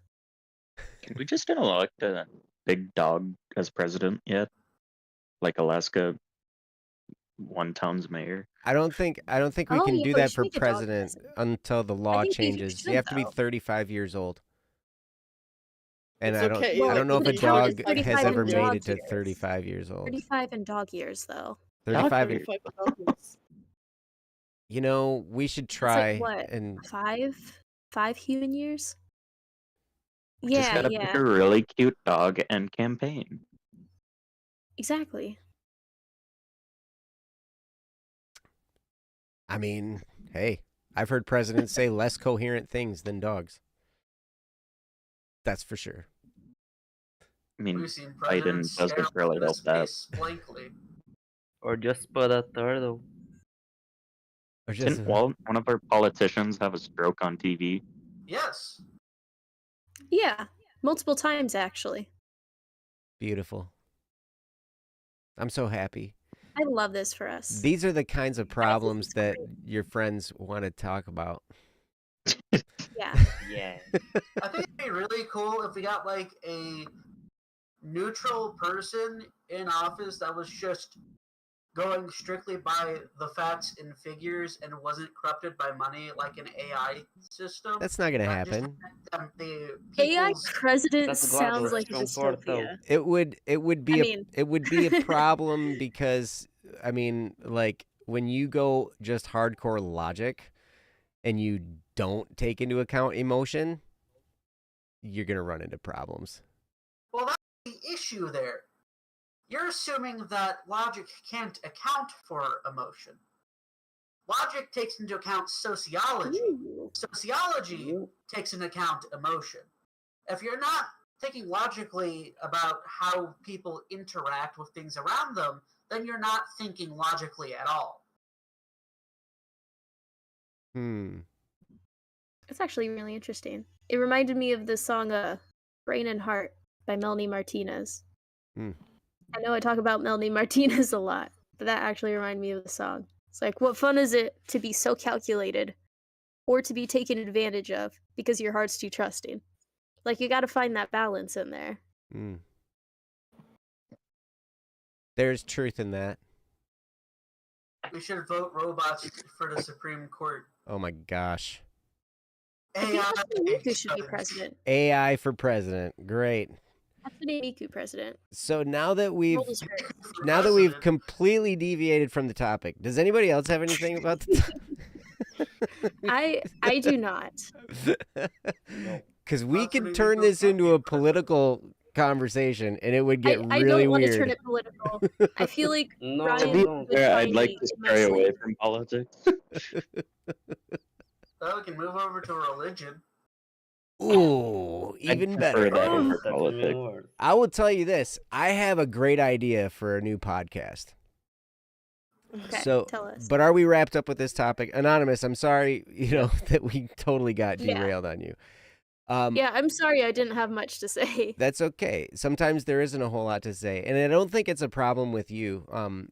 Can we just elect a big dog as president yet? Like Alaska one town's mayor. I don't think we Oh, can yeah, do we that should for make a dog president president. until the law think we changes. You should, have to be though. 35 years old. And It's okay. Well, I don't know if the a count is dog 35 has ever in made dog it to years. 35 years old. 35 in dog years, though. 35 years. 35 adults. You know, we should It's try like, what, and 5 human years? Just Yeah, gotta yeah, pick a really cute dog and campaign. exactly. I mean, hey, I've heard presidents say less coherent things than dogs. That's for sure. I mean, We've seen Biden presidents stare doesn't really into help his that. face blankly. Or just put a turtle. Or just Didn't one of our politicians have a stroke on TV? Yes. Yeah, multiple times, actually. beautiful. I'm so happy. I love this for us. These are the kinds of problems it's that great. your friends want to talk about. Yeah. Yeah. I think it'd be really cool if we got like a neutral person in office that was just going strictly by the facts and figures and wasn't corrupted by money like an AI system. That's not going to that just happen. had the AI people's- president That's sounds Gladys like a Comforto. dystopia. It would be I mean- it would be a problem because I mean, like when you go just hardcore logic and you don't take into account emotion, you're going to run into problems. Well, that's the issue there. You're assuming that logic can't account for emotion. Logic takes into account sociology. Ooh. Sociology takes into account emotion. If you're not thinking logically about how people interact with things around them, then you're not thinking logically at all. It's actually really interesting. It reminded me of the song Brain and Heart by Melanie Martinez. Hmm. I know I talk about Melanie Martinez a lot, but that actually reminded me of the song. It's like, what fun is it to be so calculated or to be taken advantage of because your heart's too trusting? Like, you gotta find that balance in there. There's truth in that. We should vote robots for the Supreme Court. Oh my gosh. I think AI Miku should be judge. president. AI for president. Great. That's the Miku president. So now that we've Roll his hair. For now that we've president. completely deviated from the topic, does anybody else have anything about the I do not. Because we could Absolutely turn no this into a fucking political conversation and it would get I really don't want weird. to turn it political. I feel like No, Ryan don't. would Yeah, find I'd like me to in my stray away sleep. from politics. Well, we can move over to religion. Ooh, even I'd better. prefer that over That's even politics. worse. I will tell you this. I have a great idea for a new podcast. Okay, So, tell us. but are we wrapped up with this topic? Anonymous, I'm sorry, that we totally got Yeah. derailed on you. Yeah, I'm sorry I didn't have much to say. That's okay. Sometimes there isn't a whole lot to say. And I don't think it's a problem with you,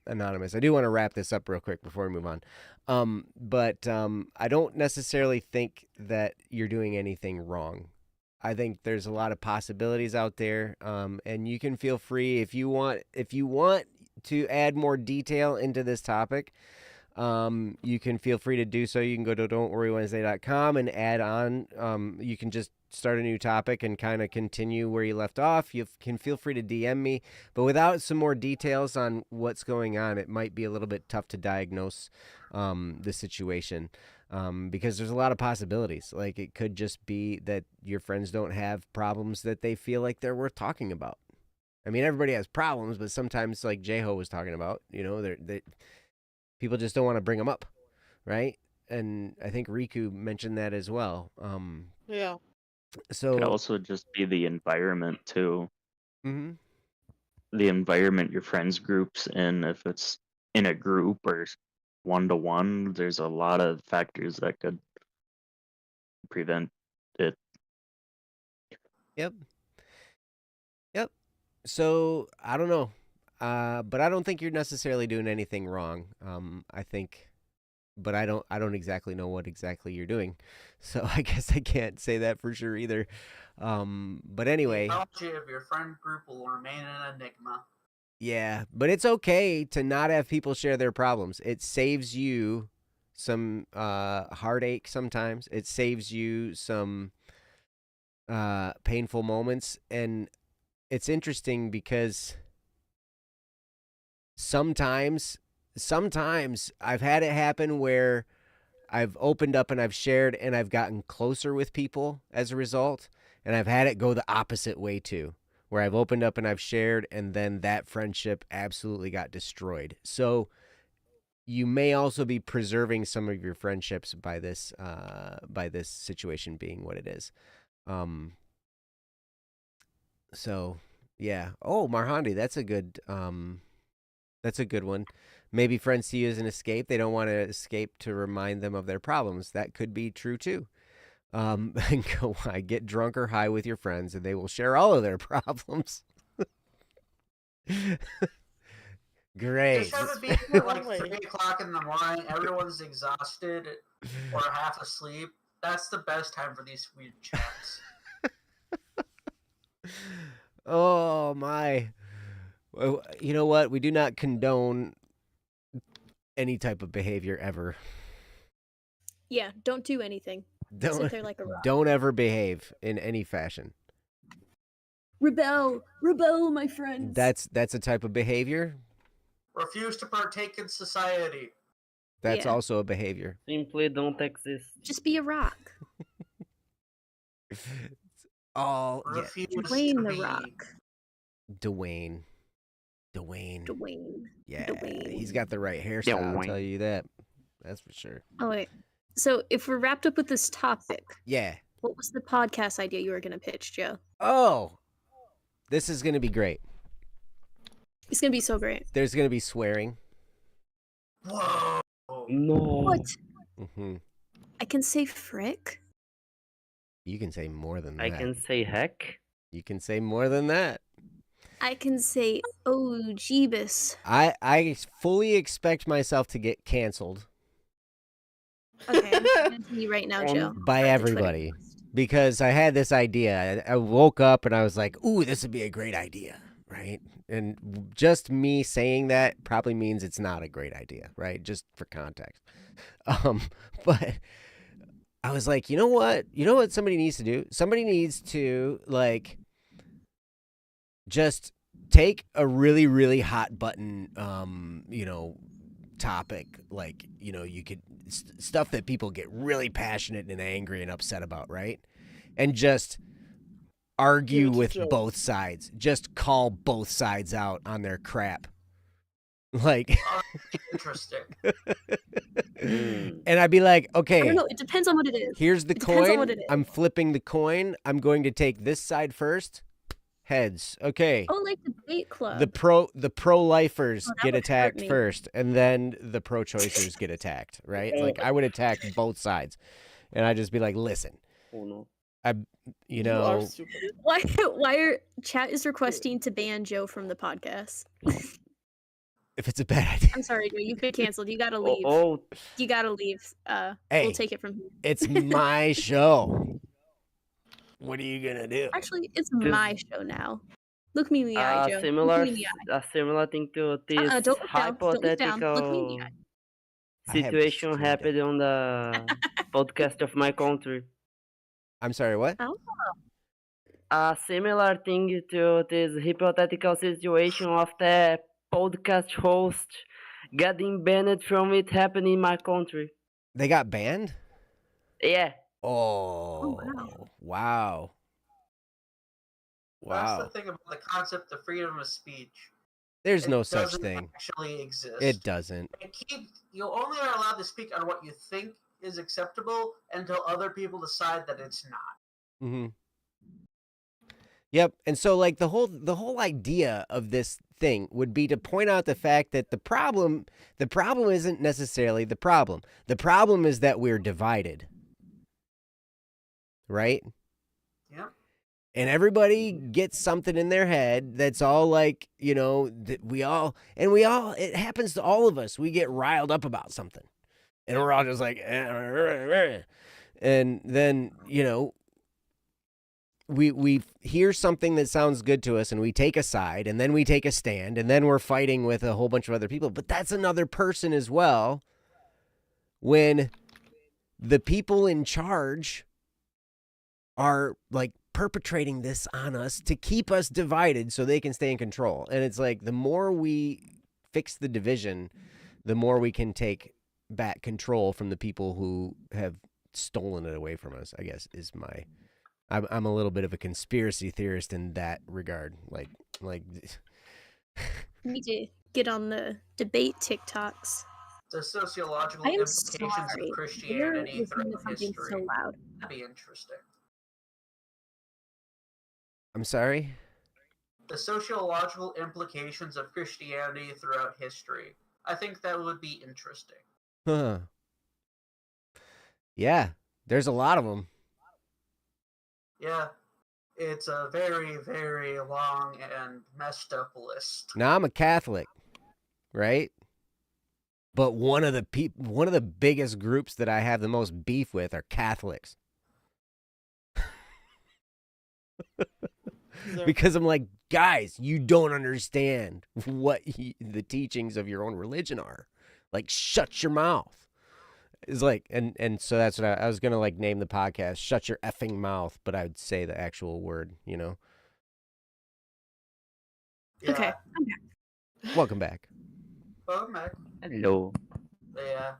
Anonymous. I do want to wrap this up real quick before we move on. But I don't necessarily think that you're doing anything wrong. I think there's a lot of possibilities out there. And you can feel free if you want to add more detail into this topic. You can feel free to do so. You can go to don'tworrywednesday.com and add on. You can just start a new topic and kind of continue where you left off. You can feel free to DM me, but without some more details on what's going on, it might be a little bit tough to diagnose the situation because there's a lot of possibilities. Like it could just be that your friends don't have problems that they feel like they're worth talking about. I mean, everybody has problems, but sometimes, like J-Ho was talking about, they people just don't want to bring them up, right? And I think Riku mentioned that as well. Yeah. So Could also just be the environment too. Mhm. The environment your friends groups in. If it's in a group or one-to-one, there's a lot of factors that could prevent it. Yep. So I don't know, but I don't think you're necessarily doing anything wrong. I think but I don't exactly know what exactly you're doing, so I guess I can't say that for sure either. But The anyway, apology of your friend group will remain an enigma. yeah, but it's okay to not have people share their problems. It saves you some heartache sometimes. It saves you some painful moments, and it's interesting because sometimes I've had it happen where I've opened up and I've shared and I've gotten closer with people as a result, and I've had it go the opposite way too, where I've opened up and I've shared and then that friendship absolutely got destroyed. So you may also be preserving some of your friendships by this situation being what it is. So yeah. Oh, Marhandi, that's a good one. Maybe friends see you as an escape. They don't want to escape to remind them of their problems. That could be true too. And go, I get drunk or high with your friends, and they will share all of their problems. Great. Just have it be at like 3 o'clock in the morning. Everyone's exhausted or half asleep. That's the best time for these weird chats. Oh my. Well, you know what? We do not condone any type of behavior ever. Yeah, don't do anything. Sit there like a rock. Don't ever behave in any fashion. Rebel, my friends. That's a type of behavior. Refuse to partake in society. That's Yeah. also a behavior. Simply don't exist. Just be a rock. Oh, yeah. Refuse Dwayne to the be. Rock. Dwayne. Dwayne. Yeah, Dwayne. he's got the right hairstyle, I'll tell you that. That's for sure. Oh, wait. So if we're wrapped up with this topic, Yeah. what was the podcast idea you were going to pitch, Joe? Oh, this is going to be great. It's going to be so great. There's going to be swearing. Whoa. No. What? Mm-hmm. I can say frick? You can say more than that. I can say heck. You can say more than that. I can say, oh, Jeebus. I fully expect myself to get canceled. Okay, I'm going to you right now, Joe. By everybody. Because I had this idea. I woke up and I was like, ooh, this would be a great idea, right? And just me saying that probably means it's not a great idea, right? Just for context. But I was like, you know what? You know what somebody needs to do? Somebody needs to, like, just take a really, really hot button, topic. Like, you could, stuff that people get really passionate and angry and upset about, right? And just argue with both sides. Just call both sides out on their crap. Like, Interesting. And I'd be like, okay. I don't know. It depends on what it is. Here's the It depends on coin. what it is. I'm flipping the coin. I'm going to take this side first. Heads. Okay. Oh, like debate club. The pro-lifers Oh, that get would hurt attacked me. first, and then the pro-choicers get attacked, right? Like, I would attack both sides. And I'd just be like, listen, Oh no. You are stupid. Why are chat is requesting to ban Joe from the podcast? if it's a bad idea. I'm sorry, Joe. You've been canceled. You gotta leave. Oh, You gotta leave. Hey. We'll take it from here. It's my show. What are you going to do? Actually, it's my show now. Look me in the eye, Joe. similar, Look me in the eye. a similar thing to this Don't look down. Don't look down. Look me in the hypothetical eye. I have situation screwed happened on the podcast of my country. I'm sorry, what? Oh. A similar thing to this hypothetical situation of the podcast host getting banned from it happened in my country. They got banned? Yeah. Oh, wow. That's Wow. the thing about the concept of freedom of speech. There's It no such doesn't thing. actually exist. It doesn't. You only are allowed to speak on what you think is acceptable until other people decide that it's not. Mm-hmm. Yep. And so, like, the whole idea of this thing would be to point out the fact that the problem isn't necessarily the problem. The problem is that we're divided. Right? Yep. And everybody gets something in their head that's all like, that it happens to all of us. We get riled up about something. And we're all just like, and then, we hear something that sounds good to us and we take a side and then we take a stand and then we're fighting with a whole bunch of other people. But that's another person as well. When the people in charge are like perpetrating this on us to keep us divided so they can stay in control. And it's like the more we fix the division, the more we can take back control from the people who have stolen it away from us, I guess, is my... I'm a little bit of a conspiracy theorist in that regard. Like Need to get on the debate TikToks. The sociological I am implications of sorry. You're Christianity listening throughout to something history. so loud. That'd be interesting. I'm sorry? The sociological implications of Christianity throughout history. I think that would be interesting. Huh. Yeah, there's a lot of them. Yeah, it's a very, very long and messed up list. Now I'm a Catholic, right? But one of the biggest groups that I have the most beef with are Catholics. Because I'm like, guys, you don't understand what the teachings of your own religion are. Like, shut your mouth. It's like, and so that's what I was gonna like name the podcast. Shut your effing mouth, but I would say the actual word. Yeah. Okay, I'm back. Welcome back. Welcome back. Hello. Yeah.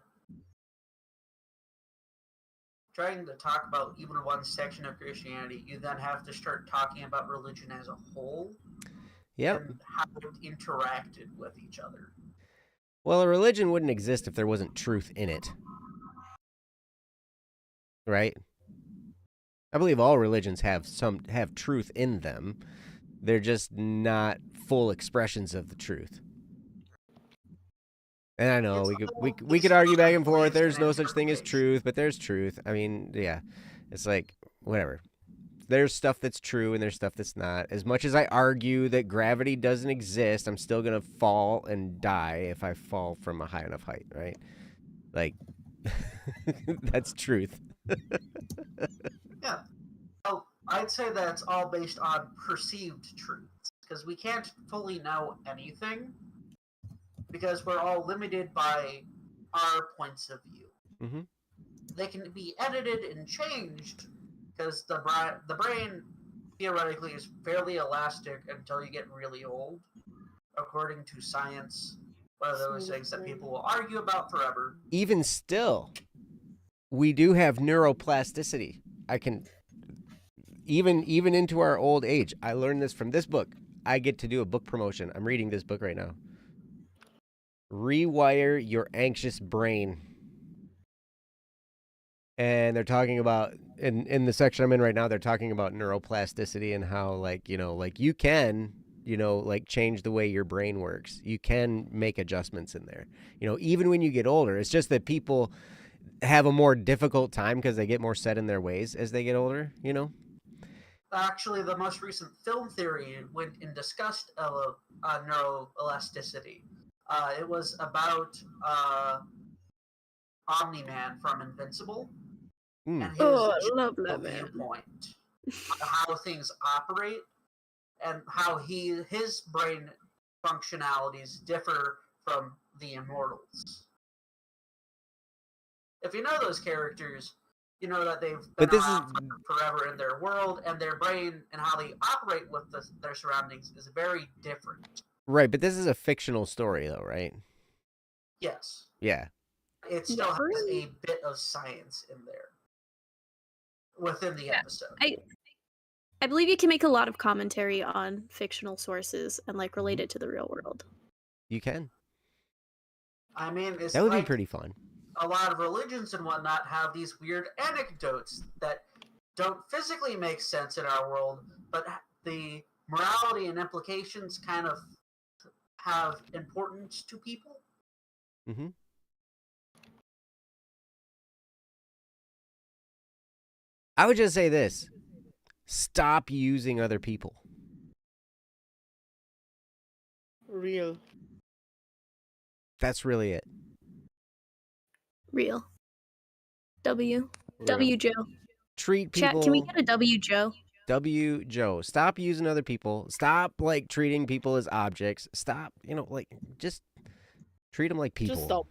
Trying to talk about even one section of Christianity, you then have to start talking about religion as a whole. Yep. And how it interacted with each other. Well, a religion wouldn't exist if there wasn't truth in it. Right? I believe all religions have truth in them. They're just not full expressions of the truth. And I know we could argue back and forth. There's no such thing as truth, but there's truth. I mean, yeah, it's like whatever. There's stuff that's true and there's stuff that's not. As much as I argue that gravity doesn't exist, I'm still gonna fall and die if I fall from a high enough height, right? Like, that's truth. Yeah. Well, I'd say that's all based on perceived truths, because we can't fully know anything, because we're all limited by our points of view. Mm-hmm. They can be edited and changed, because the brain theoretically is fairly elastic until you get really old, according to science. One of those things that people will argue about forever. Even still, we do have neuroplasticity. I can even into our old age. I learned this from this book. I get to do a book promotion. I'm reading this book right now. Rewire Your Anxious Brain. And they're talking about in the section I'm in right now, they're talking about neuroplasticity and how like you can, like change the way your brain works. You can make adjustments in there. Even when you get older. It's just that people have a more difficult time because they get more set in their ways as they get older, Actually, the most recent film theory went and discussed neuroelasticity. It was about Omni-Man from Invincible and his I love that man. viewpoint, how things operate, and how his brain functionalities differ from the Immortals. If you know those characters, you know that they've been around forever in their world, and their brain and how they operate with their surroundings is very different. Right, but this is a fictional story, though, right? Yes. Yeah. It still has a bit of science in there within the episode. I believe you can make a lot of commentary on fictional sources and like relate it to the real world. You can. I mean, it's that would like be pretty fun. A lot of religions and whatnot have these weird anecdotes that don't physically make sense in our world, but the morality and implications kind of have importance to people. Mm-hmm. I would just say this. Stop using other people. Real. That's really it. Real. W. Real. W Joe. Treat Chat, people. can we get a W Joe? W Joe. Stop using other people. Stop like treating people as objects. Stop, like just treat them like people. Just stop.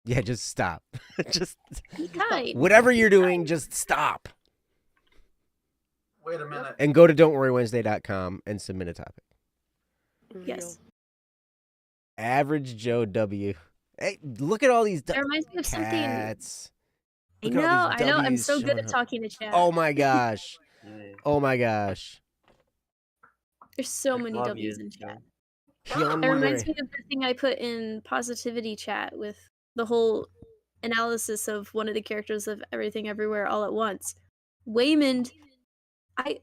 Yeah, just stop. Just Be kind. whatever you're doing, just stop. Wait a minute. And go to don'tworrywednesday.com and submit a topic. Yes. Average Joe W. Hey, look at all these That reminds me of something. cats. I Look at all know, these I know. I'm Ws so good showing at up. talking to chat. Oh my gosh. Yeah. Oh my gosh. There's so I many love W's you, in chat. Joe. It reminds me of the thing I put in positivity chat with the whole analysis of one of the characters of Everything Everywhere All at Once. Waymond. I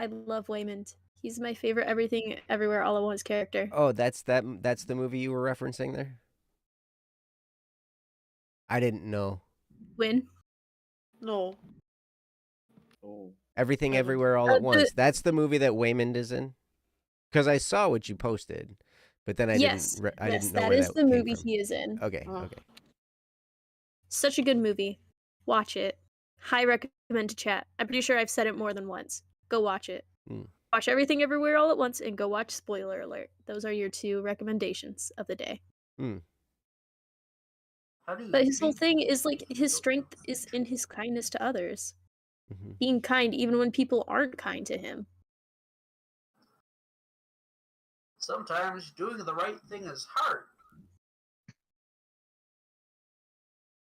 love Waymond. He's my favorite Everything Everywhere All at Once character. Oh, that's the movie you were referencing there? I didn't know. Win. No. Oh. Everything I haven't- Everywhere All at the- Once. That's the movie that Waymond is in? Because I saw what you posted, but then I yes, didn't know that where is that the came movie from. he is in. Okay, Ah. okay. Such a good movie. Watch it. High recommend to chat. I'm pretty sure I've said it more than once. Go watch it. Mm. Watch Everything Everywhere All at Once and go watch Spoiler Alert. Those are your 2 recommendations of the day. How do you But his whole beat thing is like his people? strength is in his kindness to others. hmm Being kind even when people aren't kind to him. Sometimes doing the right thing is hard.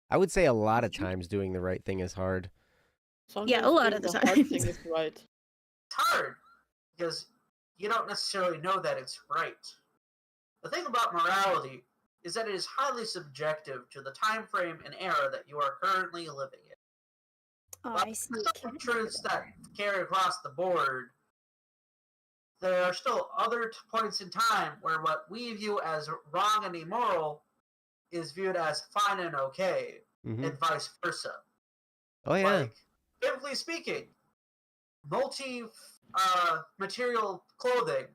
I would say a lot of times doing the right thing is hard. Sometimes a lot doing of the hard times. thing is right. It's hard because you don't necessarily know that it's right. The thing about morality is that it is highly subjective to the time frame and era that you are currently living in. Oh, While I see. there are some truths that carry across the board, there are still other points in time where what we view as wrong and immoral is viewed as fine and okay, hmm and vice versa. Oh yeah. Like, biblically speaking, material clothing,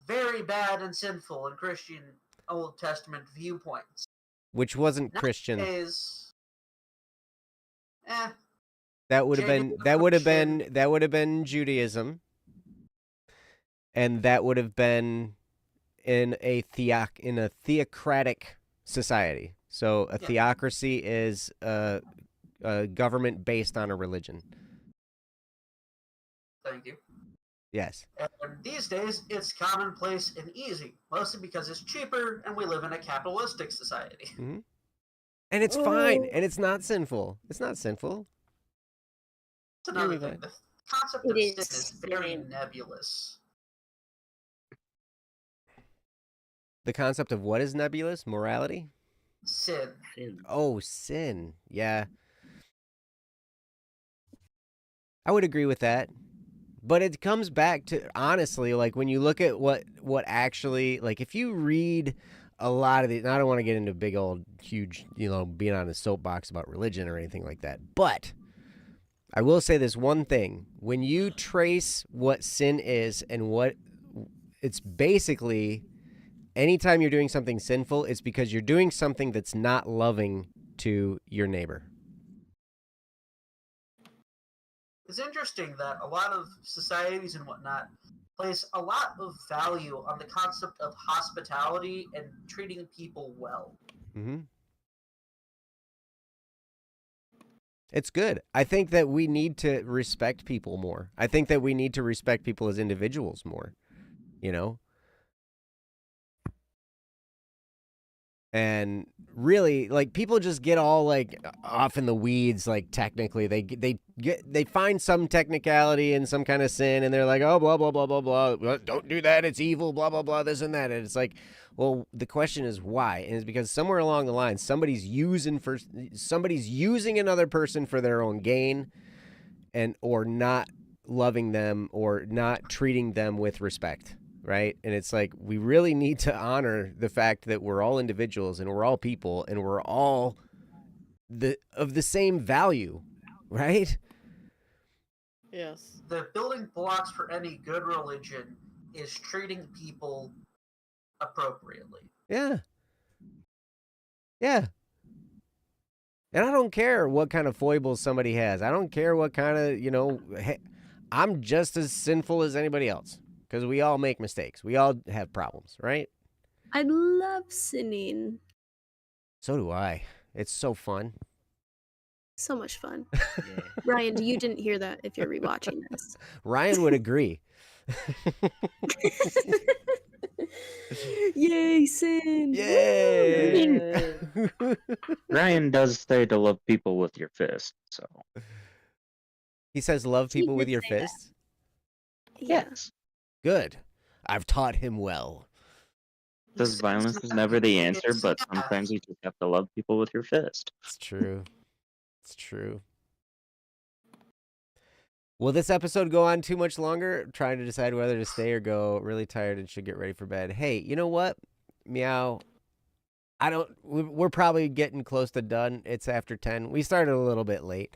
very bad and sinful in Christian Old Testament viewpoints. Which wasn't Christian. Nowadays, That would have been Judaism. that would have been Judaism. And that would have been in a theocratic society. So a Yeah. theocracy is a government based on a religion. Thank you. Yes. And these days, it's commonplace and easy, mostly because it's cheaper and we live in a capitalistic society. And it's fine, and it's not sinful. It's not sinful. That's another You'll be thing. fine. The concept It of sin is is very fine. nebulous. The concept of what is nebulous? Morality? Sin. Sin. Oh, sin. Yeah. I would agree with that. But it comes back to, honestly, like when you look at what actually, like if you read a lot of these, and I don't want to get into big old huge, being on a soapbox about religion or anything like that. But I will say this one thing. When you trace what sin is and what it's basically, anytime you're doing something sinful, it's because you're doing something that's not loving to your neighbor. It's interesting that a lot of societies and whatnot place a lot of value on the concept of hospitality and treating people well. Mm-hmm. It's good. I think that we need to respect people more. I think that we need to respect people as individuals more, And really, like, people just get all like off in the weeds. Like, technically, they find some technicality in some kind of sin, and they're like, oh, blah blah blah blah blah. Don't do that. It's evil. Blah blah blah. This and that. And it's like, well, the question is why, and it's because somewhere along the line, somebody's using another person for their own gain, or not loving them or not treating them with respect. Right. And it's like, we really need to honor the fact that we're all individuals and we're all people and we're all of the same value. Right. Yes. The building blocks for any good religion is treating people appropriately. Yeah. Yeah. And I don't care what kind of foibles somebody has. I don't care what kind of, I'm just as sinful as anybody else because we all make mistakes. We all have problems, right? I love sinning. So do I. It's so fun. So much fun. Yeah. Ryan, you didn't hear that if you're rewatching this. Ryan would agree. Yay, sin! Yay! Ryan does say to love people with your fist, so He says love He people with did your say that. fists? Yeah. yes. Good. I've taught him well. Says violence is never the answer, but sometimes you just have to love people with your fist. It's true. It's true. Will this episode go on too much longer? Trying to decide whether to stay or go. Really tired and should get ready for bed. Hey, you know what? Meow. We're probably getting close to done. It's after 10. We started a little bit late.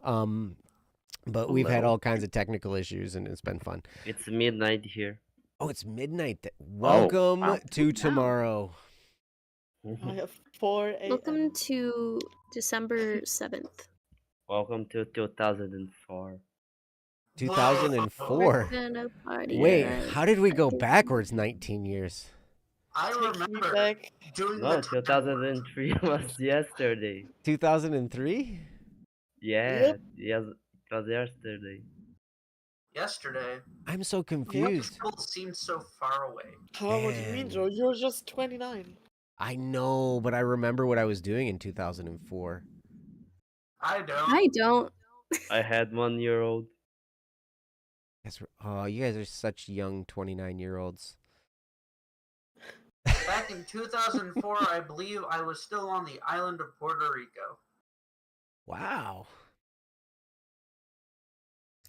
But we've had all kinds of technical issues and it's been fun. It's midnight here. Oh, it's midnight. Welcome wow. to tomorrow. I have 4 a.m. Welcome to December 7th. Welcome to 2004. 2004. We're gonna party Wait, right how did we go now. backwards 19 years? I Take me remember back. doing No, the 2003 was yesterday. 2003? Yeah, Yep. yes, it was yesterday. yesterday. I'm so The confused. people seemed so far away. How what do you mean, Man. Joe? You're just 29. I know, but I remember what I was doing in 2004. I don't. I don't. I had 1-year-old. Oh, you guys are such young 29-year-olds. Back in 2004, I believe I was still on the island of Puerto Rico. Wow.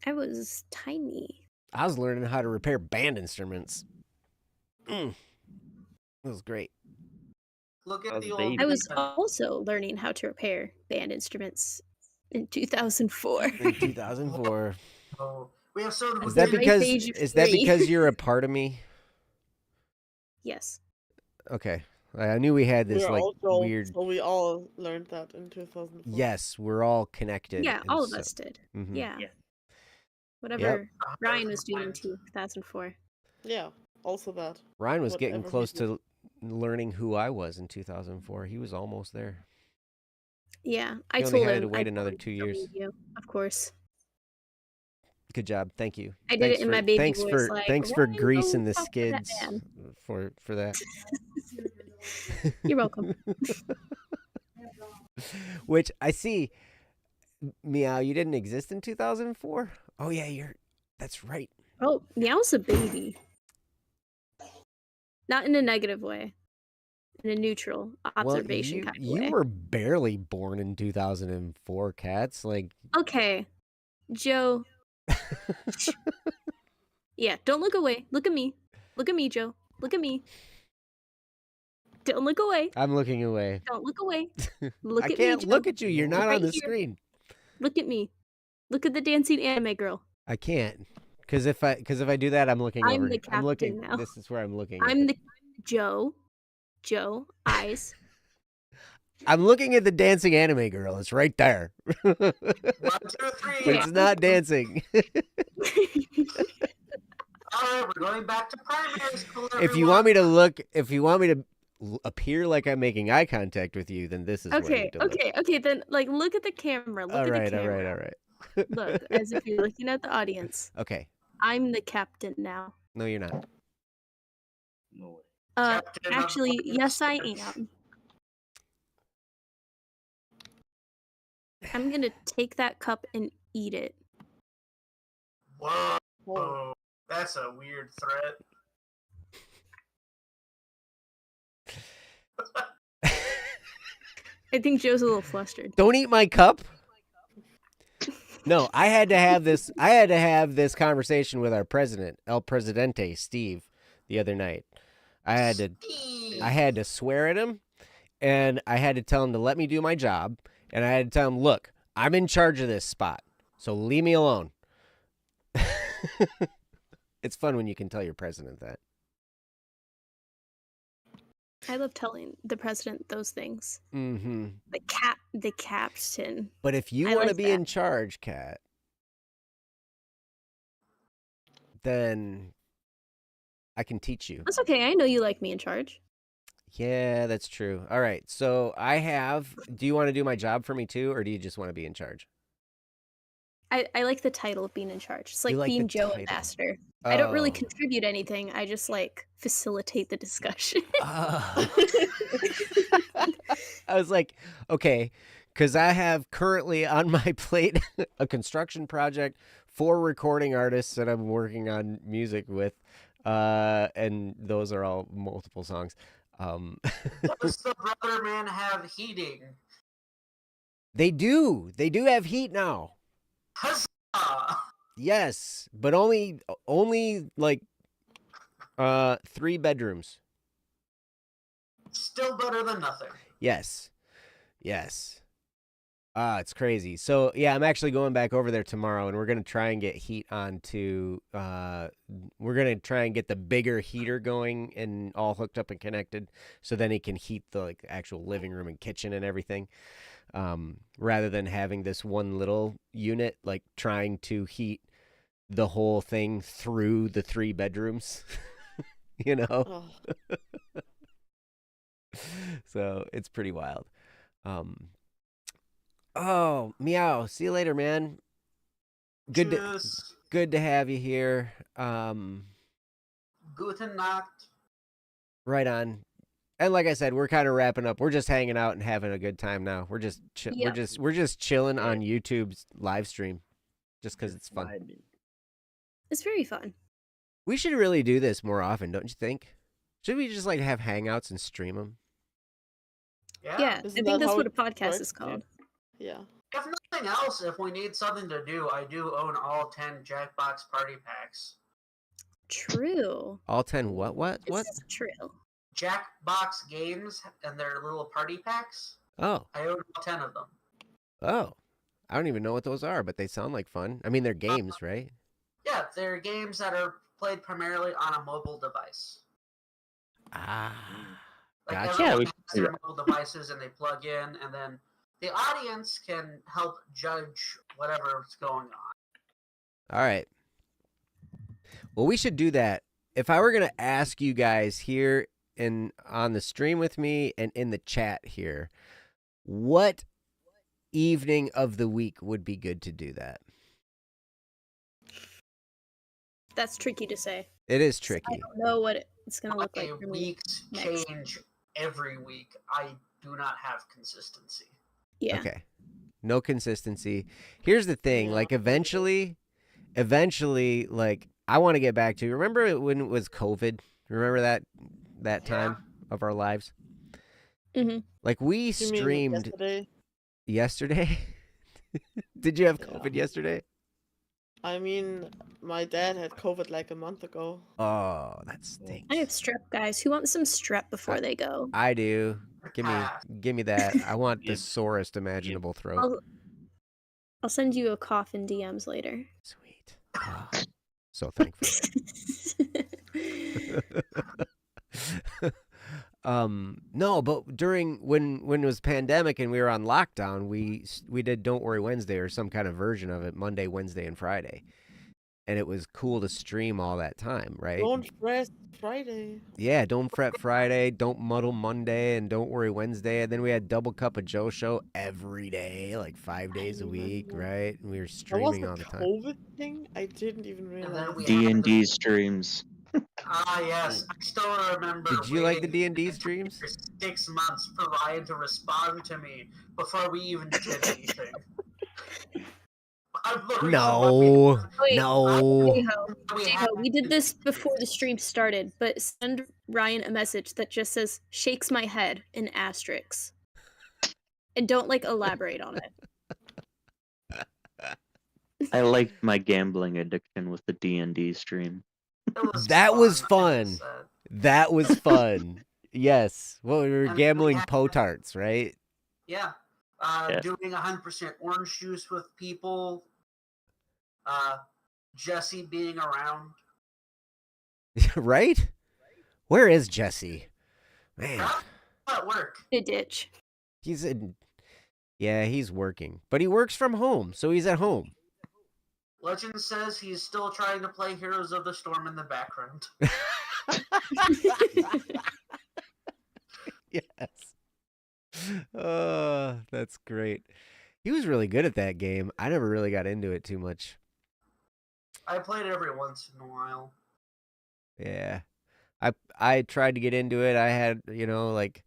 I was tiny. I was learning how to repair band instruments. It was great. Look I at was the a old. baby. I was also learning how to repair band instruments in 2004. In 2004. Oh, we have so Is that Right because age is that free. because you're a part of me? Yes. Okay. I knew we had this We're like all Joel, weird. so we all learned that in 2004. Yes, we're all connected. Yeah, and all of so- us did. Mhm. Yeah. Yeah. Whatever Ryan was doing in 2004. Yeah, also that. Ryan was getting Whatever he close did. to learning who I was in 2004. He was almost there. Yeah, I He only told had him. to wait I another told 2 him, years. "Don't leave you," of course. Good job. Thank you. I did Thanks it in for, my baby thanks voice, for like, thanks for "Ryan, greasing go the talk to that skids man." for that. You're welcome. Which I see, Meow, you didn't exist in 2004? Oh yeah, that's right. Oh, Meow's a baby. Not in a negative way. In a neutral observation kind of you way. were barely born in 2004, Cats. Like, Okay, Joe. Yeah, don't look away. Look at me. Look at me, Joe. Look at me. Don't look away. I'm looking away. Don't look away. Look I at can't me, Joe. look at you. You're Look not right on the here. screen. Look at me. Look at the dancing anime girl. I can't. Because if I do that, I'm looking I'm over. the I'm looking. captain now. This is where I'm looking. at I'm the- the Joe. Eyes. I'm looking at the dancing anime girl. It's right there. 1, 2, 3. It's not dancing. Alright, we're going back to primary school. If you want me to look, if you want me to appear like I'm making eye contact with you, then this is where you Okay, need to look. okay. Then, like, look at the camera. Look All at right, the all camera. right, all right. Look, as if you're looking at the audience. Okay. I'm the captain now. No, you're not. No way. Captain of Actually, the yes, I Stars. am. I'm gonna take that cup and eat it. Whoa, Whoa. that's a weird threat. I think Joe's a little flustered. Don't eat my cup. No, I had to have this. I had to have this conversation with our president, El Presidente, Steve, the other night. I had to swear at him, and I had to tell him to let me do my job, and I had to tell him, look, I'm in charge of this spot, so leave me alone. It's fun when you can tell your president that. I love telling the president those things. Mm-hmm. The captain. But if you I want to like be that. in charge, Kat, then I can teach you. That's okay. I know you like me in charge. Yeah, that's true. All right. So do you want to do my job for me too, or do you just want to be in charge? I like the title of being in charge. It's You like like the being Joe title. Ambassador. I don't really Oh. contribute anything. I just like facilitate the discussion. Oh. I was like, okay, because I have currently on my plate a construction project, 4 recording artists that I'm working on music with, and those are all multiple songs. Does the brother man have heating? They do have heat now. Huzzah! Yes, but only like 3 bedrooms. Still better than nothing. Yes. It's crazy. So yeah, I'm actually going back over there tomorrow, and we're gonna try and get heat onto. We're gonna try and get the bigger heater going and all hooked up and connected, so then it can heat the actual living room and kitchen and everything, rather than having this one little unit trying to heat the whole thing through the 3 bedrooms. You know. Oh, So it's pretty wild. Oh, meow. See you later, man. Good to have you here. Guten Nacht. Right on. And like I said, we're kind of wrapping up. We're just hanging out and having a good time now. We're just we're just chilling on YouTube's live stream, just because it's fun. It's very fun. We should really do this more often, don't you think? Should we just have hangouts and stream them? Yeah, I Isn't think that that's how what a it podcast works? is called. yeah. If nothing else, if we need something to do, I do own all 10 Jackbox party packs. True. All 10 what? This is true. Jackbox games and their little party packs. Oh. I own all 10 of them. Oh. I don't even know what those are, but they sound like fun. I mean, they're games, right? Yeah, they're games that are played primarily on a mobile device. Ah. Like Gotcha. everyone Yeah, we has can do their mobile devices and they plug in, and then the audience can help judge whatever's going on. All right. Well, we should do that. If I were going to ask you guys here on the stream with me and in the chat here, what evening of the week would be good to do that? That's tricky to say. It is I tricky. don't know what it's gonna look like My for me. weeks next. change every week. I do not have consistency. Yeah. Okay. No consistency. Here's the thing, Yeah. eventually, I want to get back to, remember when it was COVID? Remember that time of our lives? Mm-hmm. We You mean streamed yesterday? Did you have Yeah. COVID yesterday? I mean, my dad had COVID a month ago. Oh, that stinks. I have strep, guys. Who wants some strep before they go? I do. Give me that. I want the Yep. sorest imaginable throat. I'll send you a cough in DMs later. Sweet. Oh, so thankful. No, but during when it was pandemic and we were on lockdown, we did Don't Worry Wednesday or some kind of version of it, Monday, Wednesday, and Friday. And it was cool to stream all that time, right? Don't fret Friday. Yeah, Don't Fret Friday, Don't Muddle Monday, and Don't Worry Wednesday. And then we had Double Cup of Joe show every day, 5 days a week, remember. right? And we were That was streaming a all the time. COVID thing? I didn't even And then realize. we D&D streams. Ah, yes. I still remember. Did you like the waiting D&D streams? For 6 months for Ryan to respond to me before we even did anything. I'm the reason No, Wait, no. Diego, we did this before the stream started, but send Ryan a message that just says "shakes my head" in asterisks, and don't elaborate on it. I liked my gambling addiction with the D&D stream. That was like I fun. said. That was fun. Yes. Well, we were And we gambling had- potards, right? Yeah. Yeah. Doing 100% orange juice with people. Jesse being around. Right? Where is Jesse? Man, How at work? The ditch. he's working, but he works from home, so he's at home. Legend says he's still trying to play Heroes of the Storm in the background. Yes. Oh, that's great. He was really good at that game. I never really got into it too much. I played it every once in a while. Yeah. I tried to get into it. I had, like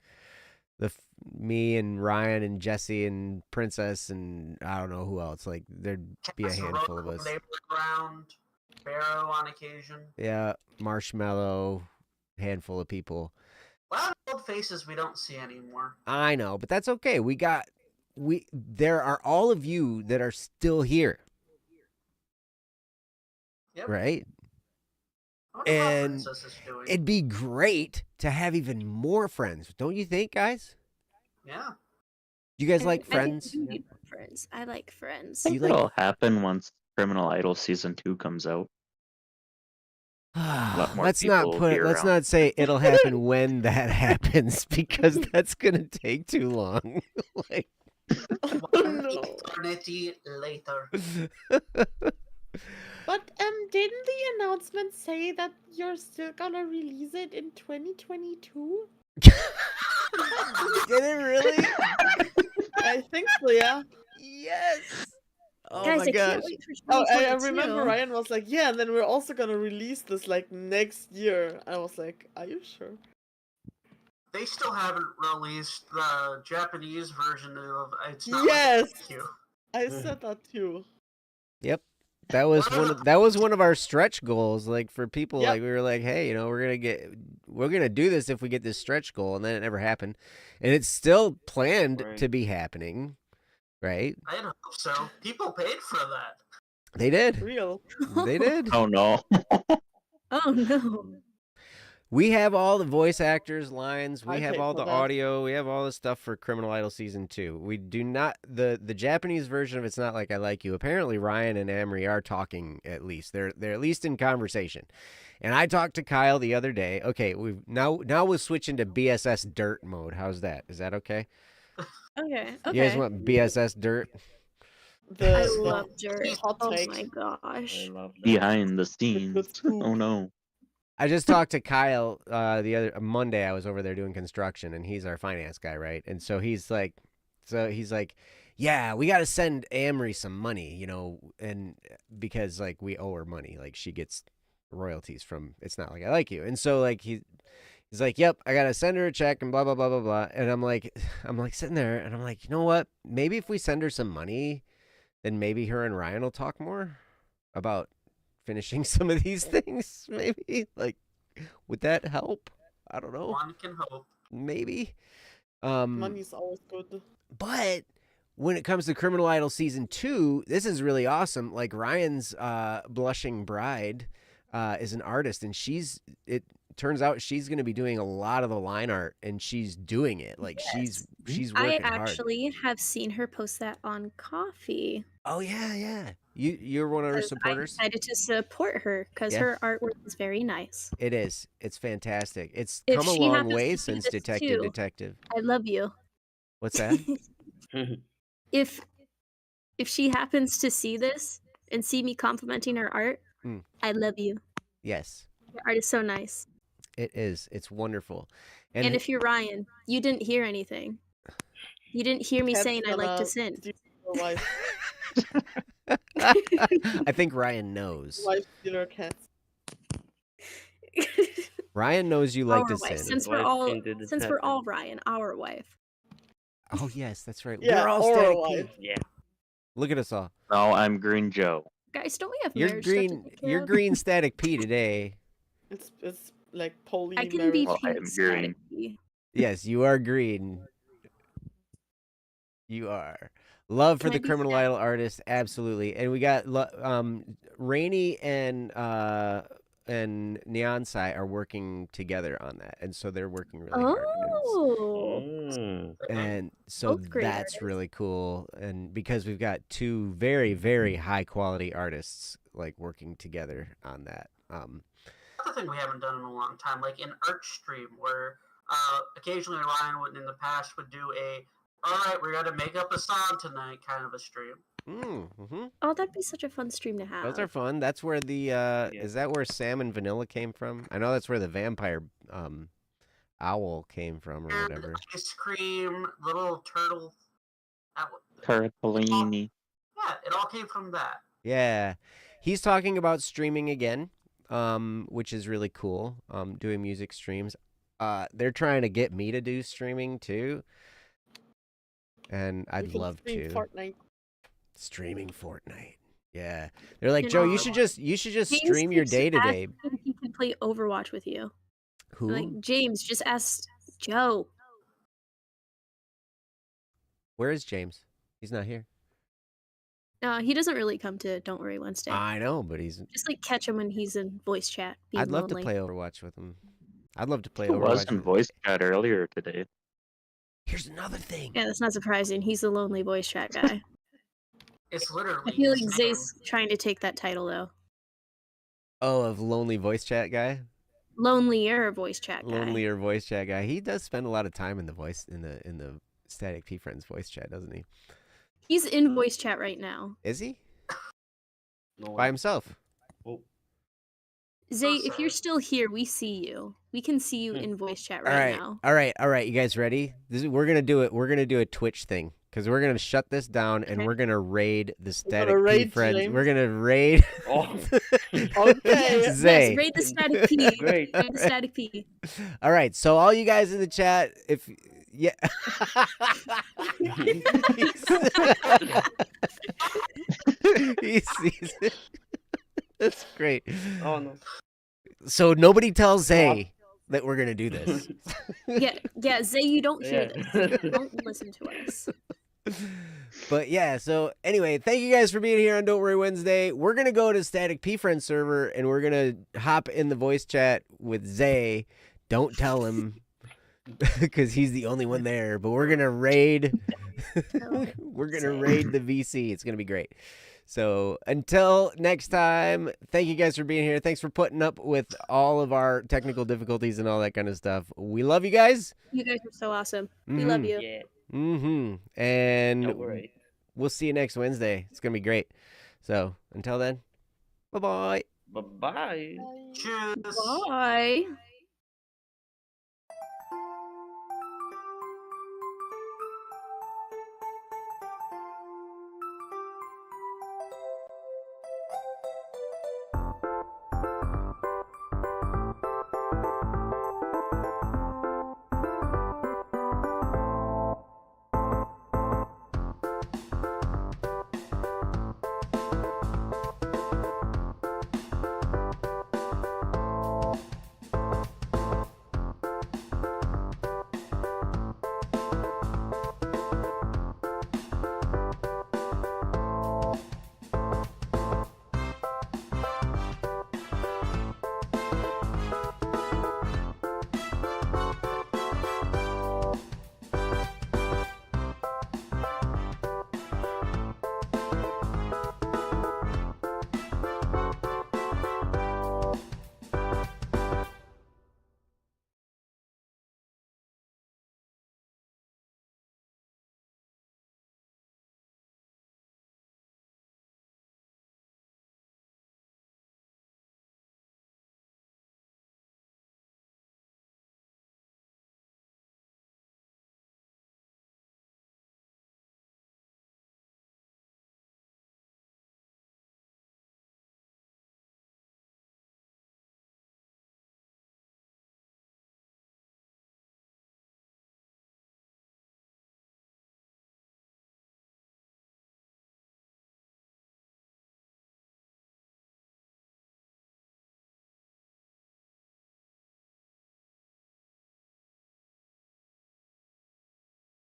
me and Ryan and Jesse and Princess and I don't know who else. Like there'd be a handful of us. Around Barrow on occasion. Yeah, Marshmallow, handful of people. A lot of old faces we don't see anymore. I know, but that's okay. There are all of you that are still here. Yep. Right? I wonder how And Princess is doing. it'd be great to have even more friends. Don't you think, guys? Yeah. You guys like I think friends? we need friends. I like friends. I think You like- it'll happen once Criminal Idol Season 2 comes out. lot more let's people will be let's around. not say it'll happen when that happens because that's gonna take too long. Like, Oh, One no. eternity later. But didn't the announcement say that you're still gonna release it in 2022? did it really? I think so, yeah. Yes. Oh Guys, my I gosh. can't wait for Oh, I 2022. remember Ryan was like, yeah, and then we're also gonna release this like next year. I was like, are you sure? They still haven't released the Japanese version of It's Not Yes! Like You. I said that too. Yep. That was one of our stretch goals. Like for people, Yep. like we were like, hey, we're gonna do this if we get this stretch goal, and then it never happened, and it's still planned Right. to be happening, right? I hope so. People paid for that. They did. Real. They did. Oh no. Oh no. We have all the voice actors' lines. We I have paid all for the that. audio. We have all the stuff for Criminal Idol Season 2. We do not... The Japanese version of It's Not Like I Like You, apparently Ryan and Amory are talking at least. They're at least in conversation. And I talked to Kyle the other day. Okay, now we'll switch into BSS Dirt mode. How's that? Is that okay? Okay. You guys Okay. want BSS Dirt? I The love dirt. hot Oh take. my gosh. Behind the scenes. scoop. Oh no. I just talked to Kyle the other Monday. I was over there doing construction, and he's our finance guy, right? And so he's like, yeah, we got to send Amory some money, and because like we owe her money, like she gets royalties from It's Not Like I Like You, and so like he's like, yep, I gotta send her a check and blah blah blah blah blah, and I'm like sitting there, and I'm like, you know what? Maybe if we send her some money, then maybe her and Ryan will talk more about finishing some of these things, maybe. Like, would that help? I don't know. One can hope. Maybe. Money's always good. But when it comes to Criminal Idol Season 2, this is really awesome. Like Ryan's blushing bride is an artist, and it turns out she's going to be doing a lot of the line art, and she's doing it. Like Yes. she's I working hard. actually have seen her post that on Coffee. Oh yeah. You're one of her 'cause supporters? I decided to support her because Yeah. her artwork is very nice. It is. It's fantastic. It's If come a she long happens way to see since this Detective too- Detective. I love you. What's that? If she happens to see this and see me complimenting her art, Mm. I love you. Yes, Your art is so nice. it is. It's wonderful. And if you're Ryan, you didn't hear anything. You didn't hear me Cat's saying I like gonna to sin. steal your wife. I think Ryan knows. Wife stealer cats. Ryan knows you like Our to wife. sin. Since we're Wife all into the since we're tattoo. all Ryan, our wife. Oh yes, that's right. Yeah, We're all or a Static wife. P. Yeah. Look at us all. No, I'm Green Joe. Guys, don't we have You're marriage stuff to green. take care You're of? green Static P today. It's like poly I can be Well, I am pink static green. P. Yes, you are green. You are. Love for Can I the be Criminal static? Idol artist, absolutely. And we got Rainey and Neon Sai are working together on that, and so they're working really hard. Oh, Mm. And so Both great that's artists. really cool. And because we've got two very, very high quality artists like working together on that. Another thing we haven't done in a long time, like in Artstream, where Occasionally Ryan would in the past would do a alright, we're gonna make up a song tonight kind of a stream. Mm-hmm. Oh, that'd be such a fun stream to have. Those are fun. That's where the is that where Sam and Vanilla came from? I know that's where the vampire owl came from or And whatever. ice cream, little turtle. Carapellini. Yeah, it all came from that. Yeah. He's talking about streaming again, which is really cool. Doing music streams. They're trying to get me to do streaming too. And We I'd can love stream to. Fortnite. Streaming Fortnite. Yeah. They're like, You Joe, know, you should just James stream your keeps day to day. asking if he can play Overwatch with you. Who? Like, James, just ask Joe. Where is James? He's not here. He doesn't really come to Don't Worry Wednesday. I know, but he's Just like catch him when he's in voice chat. Being I'd love lonely. to play Overwatch with him. I'd love to play He was Overwatch. in voice chat earlier today. Here's another thing. Yeah, that's not surprising. He's the lonely voice chat guy. It's I literally feel his like name. Zay's trying to take that title though. Oh, of lonely voice chat guy? Lonelier voice chat guy. Lonelier voice chat guy. He does spend a lot of time in the voice in the Static P Friends voice chat, doesn't he? He's in voice chat right now. Is he? No, By himself. oh, Zay, if you're still here, we see you. We can see you in voice chat All right right. now. All right. You guys ready? We're going to do it. We're going to do a Twitch thing cuz we're going to shut this down and Okay. we're going to raid the Static P raid Friends. James. We're going to raid oh, Okay. Zay. Yes, raid the static P. Great. Raid the static P. All right. So all you guys in the chat, if yeah. He sees it. That's great. oh no. So nobody tells Zay that we're gonna do this. Yeah, Zay, you don't hear Yeah. this. Don't listen to us. But yeah, so anyway, thank you guys for being here on Don't Worry Wednesday. We're gonna go to Static P Friend server and we're gonna hop in the voice chat with Zay. Don't tell him because he's the only one there. But we're gonna raid. We're gonna raid the VC. It's gonna be great. So until next time, thank you guys for being here. Thanks for putting up with all of our technical difficulties and all that kind of stuff. We love you guys. You guys are so awesome. We love you. Yeah. And Don't worry. we'll see you next Wednesday. It's gonna be great. So until then, bye bye. Bye bye. Cheers. Bye.